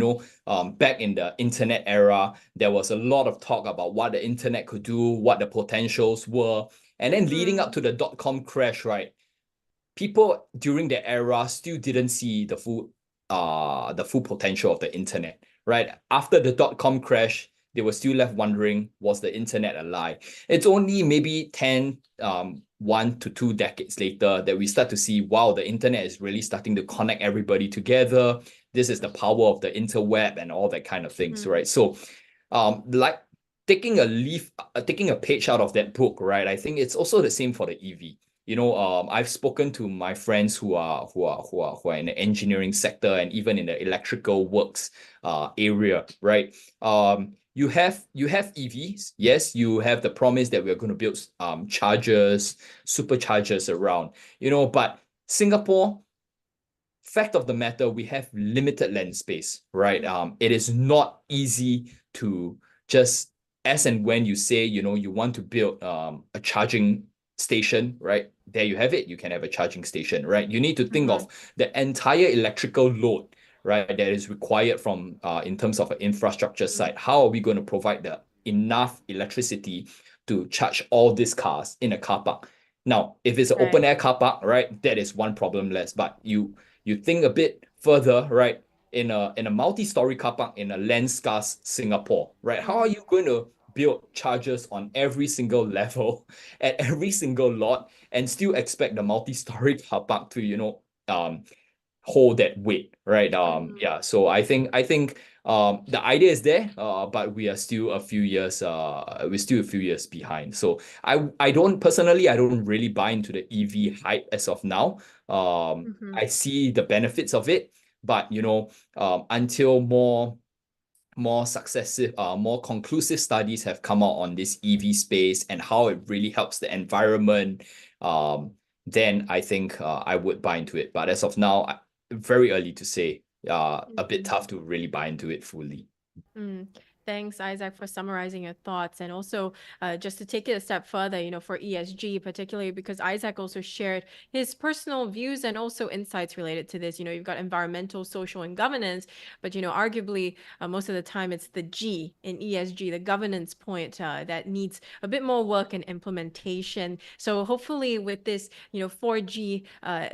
back in the internet era, there was a lot of talk about what the internet could do, what the potentials were. And then leading up to the dot-com crash, right? People during the era still didn't see the full potential of the internet, right? After the dot-com crash, they were still left wondering, was the internet a lie? It's only maybe 1 to 2 decades later that we start to see, wow, the internet is really starting to connect everybody together. This is the power of the interweb and all that kind of things, right? So like taking a page out of that book, right? I think it's also the same for the EV. I've spoken to my friends who are in the engineering sector and even in the electrical works area, right? You have EVs. Yes, you have the promise that we're going to build chargers, superchargers around, but Singapore, fact of the matter, we have limited land space, right? It is not easy to just, as and when you say, you want to build a charging station, right? There you have it. You can have a charging station, right? You need to think of the entire electrical load, right, that is required from in terms of an infrastructure side. How are we going to provide the enough electricity to charge all these cars in a car park? Now, if it's an open air car park, right, that is one problem less. But you think a bit further, right? In a multi-story car park in a land-scarce Singapore, right? How are you going to build chargers on every single level at every single lot and still expect the multi-story car park to, hold that weight, right? Yeah. So I think the idea is there, but we're still a few years behind. So I don't really buy into the EV hype as of now. I see the benefits of it, but until more conclusive studies have come out on this EV space and how it really helps the environment, then I think I would buy into it. But as of now, very early to say. A bit tough to really buy into it fully. Thanks, Isaac, for summarizing your thoughts. And also, just to take it a step further, for ESG, particularly because Isaac also shared his personal views and also insights related to this. You've got environmental, social, and governance, but, arguably, most of the time it's the G in ESG, the governance point, that needs a bit more work and implementation. So hopefully with this, 4G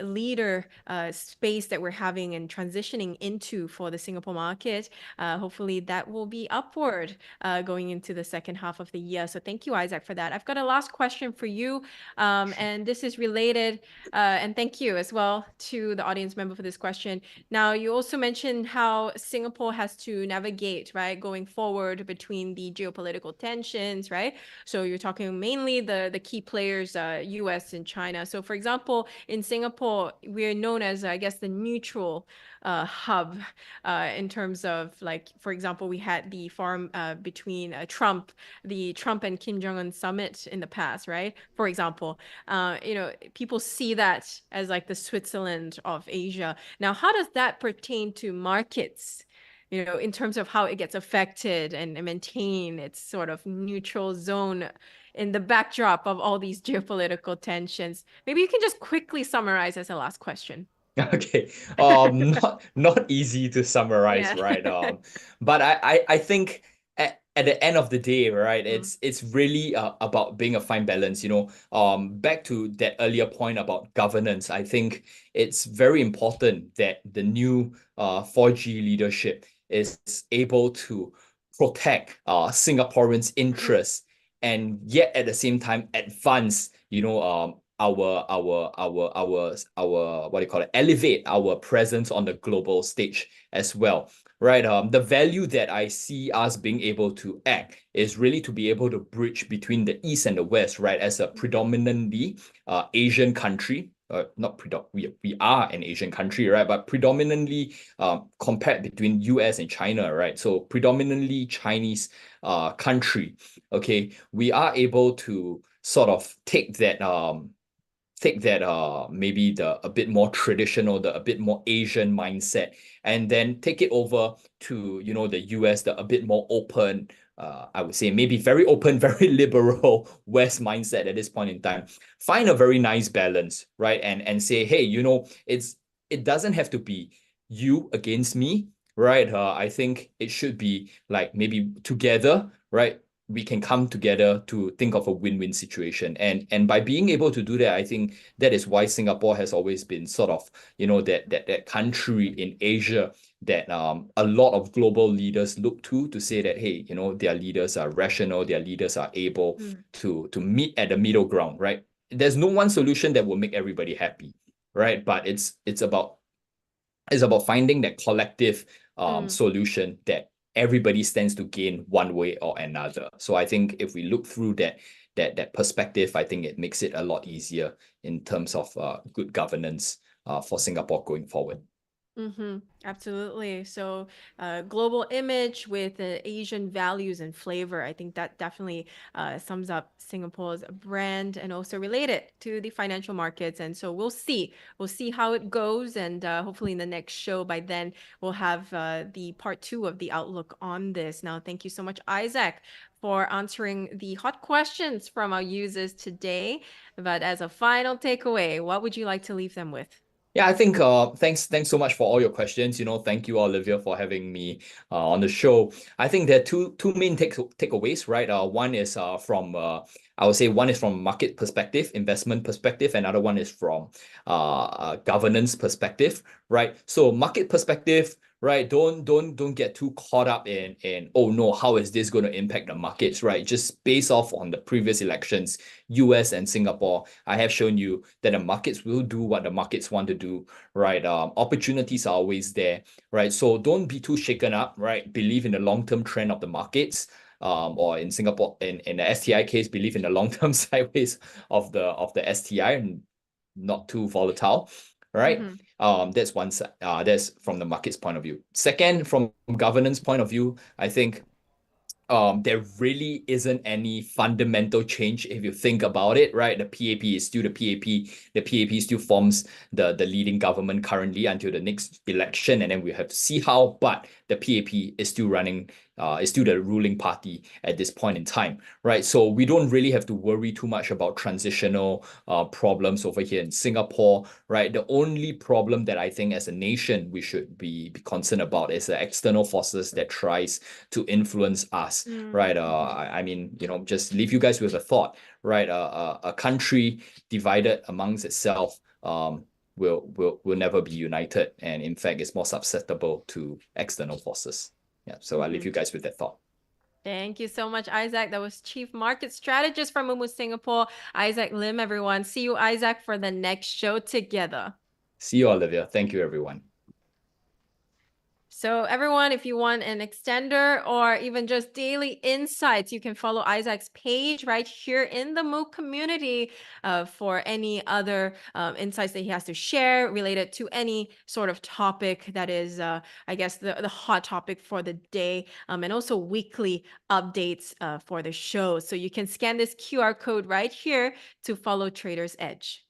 leader space that we're having and transitioning into for the Singapore market, hopefully that will be upward upward going into the second half of the year. So thank you, Isaac, for that. I've got a last question for you, and this is related, and thank you as well to the audience member for this question. Now, you also mentioned how Singapore has to navigate, right, going forward between the geopolitical tensions, right? So you're talking mainly the key players, US and China. So for example, in Singapore, we're known as, I guess, the neutral hub in terms of, like, for example, we had the forum between the Trump and Kim Jong-un summit in the past, right? For example, people see that as like the Switzerland of Asia. Now, how does that pertain to markets? In terms of how it gets affected and maintain its sort of neutral zone in the backdrop of all these geopolitical tensions. Maybe you can just quickly summarize as a last question. Okay. Not easy to summarize, Yeah. right? But I think at the end of the day, right, Mm. it's really about being a fine balance, back to that earlier point about governance. I think it's very important that the new 4G leadership is able to protect Singaporeans' Mm. interests and yet at the same time advance, our what do you call it, elevate our presence on the global stage as well, right? The value that I see us being able to act is really to be able to bridge between the East and the West, right? As a predominantly Asian country, not we are an Asian country, right? But predominantly compared between US and China, right? So predominantly Chinese country, okay, we are able to sort of take that maybe the a bit more traditional, the a bit more Asian mindset, and then take it over to the US, the a bit more open, I would say maybe very open, very liberal West mindset at this point in time. Find a very nice balance, right? And say, hey, it doesn't have to be you against me, right? I think it should be like maybe together, right? We can come together to think of a win-win situation. And by being able to do that, I think that is why Singapore has always been sort of, that country in Asia that a lot of global leaders look to say that, hey, their leaders are rational, their leaders are able Mm. to meet at the middle ground, right? There's no one solution that will make everybody happy, right? But it's about finding that collective Mm. solution that everybody stands to gain one way or another. So I think if we look through that perspective, I think it makes it a lot easier in terms of good governance for Singapore going forward. Mm-hmm. Absolutely. So, global image with Asian values and flavor. I think that definitely sums up Singapore's brand and also relate it to the financial markets. And so we'll see. We'll see how it goes. And hopefully in the next show, by then, we'll have the part 2 of the outlook on this. Now, thank you so much, Isaac, for answering the hot questions from our users today. But as a final takeaway, what would you like to leave them with? Yeah, I think thanks so much for all your questions. Thank you, Olivia, for having me on the show. I think there are two main takeaways, right? One is from I would say one is from market perspective, investment perspective, another one is from governance perspective, right? So market perspective, right? Don't get too caught up in oh no, how is this going to impact the markets, right? Just based off on the previous elections, US and Singapore, I have shown you that the markets will do what the markets want to do, right? Opportunities are always there, right? So don't be too shaken up, right? Believe in the long-term trend of the markets. Or in Singapore, in the STI case, believe in the long-term sideways of the STI and not too volatile, right? Mm-hmm. That's one side. That's from the market's point of view. Second, from governance point of view, I think there really isn't any fundamental change if you think about it, right? The PAP is still the PAP. The PAP still forms the leading government currently until the next election, and then we have to see how. But the PAP is still running, is still the ruling party at this point in time, right? So we don't really have to worry too much about transitional problems over here in Singapore, right? The only problem that I think as a nation we should be concerned about is the external forces that tries to influence us, Mm. right? I mean, just leave you guys with a thought, right? A country divided amongst itself will never be united, and in fact, it's more susceptible to external forces. Yeah, so I'll leave Mm-hmm. you guys with that thought. Thank you so much, Isaac. That was Chief Market Strategist from Mumu, Singapore, Isaac Lim, everyone. See you, Isaac, for the next show together. See you, Olivia. Thank you, everyone. So everyone, if you want an extender or even just daily insights, you can follow Isaac's page right here in the Moo community for any other insights that he has to share related to any sort of topic that is, I guess, the hot topic for the day, and also weekly updates for the show. So you can scan this QR code right here to follow Trader's Edge.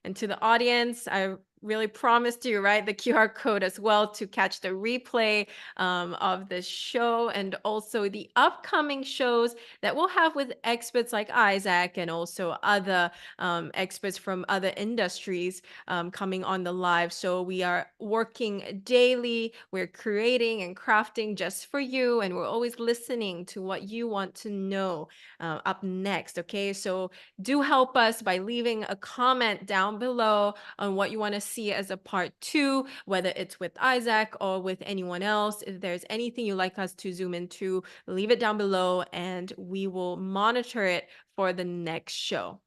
And to the audience, I really promised you, right, the QR code as well to catch the replay of this show and also the upcoming shows that we'll have with experts like Isaac and also other experts from other industries coming on the live. So we are working daily. We're creating and crafting just for you, and we're always listening to what you want to know up next. Okay, so do help us by leaving a comment down below on what you want to see as a part 2, whether it's with Isaac or with anyone else. If there's anything you'd like us to zoom into, leave it down below and we will monitor it for the next show.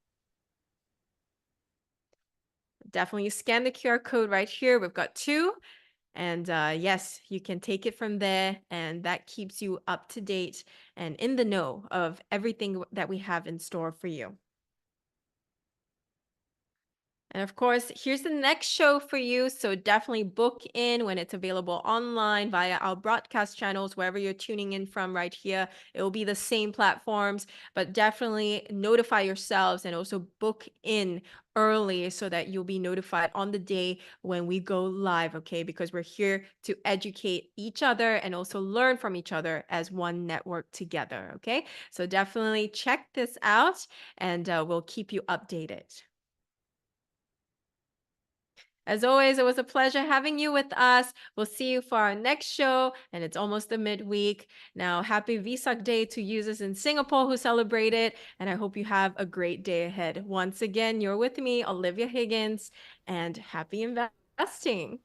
Definitely scan the QR code right here. We've got 2. And yes, you can take it from there, and that keeps you up to date and in the know of everything that we have in store for you. And of course, here's the next show for you. So definitely book in when it's available online via our broadcast channels, wherever you're tuning in from right here. It will be the same platforms, but definitely notify yourselves and also book in early so that you'll be notified on the day when we go live, okay? Because we're here to educate each other and also learn from each other as one network together, okay? So definitely check this out and we'll keep you updated. As always, it was a pleasure having you with us. We'll see you for our next show, and it's almost the midweek. Now, happy Vesak Day to users in Singapore who celebrate it, and I hope you have a great day ahead. Once again, you're with me, Olivia Higgins, and happy investing.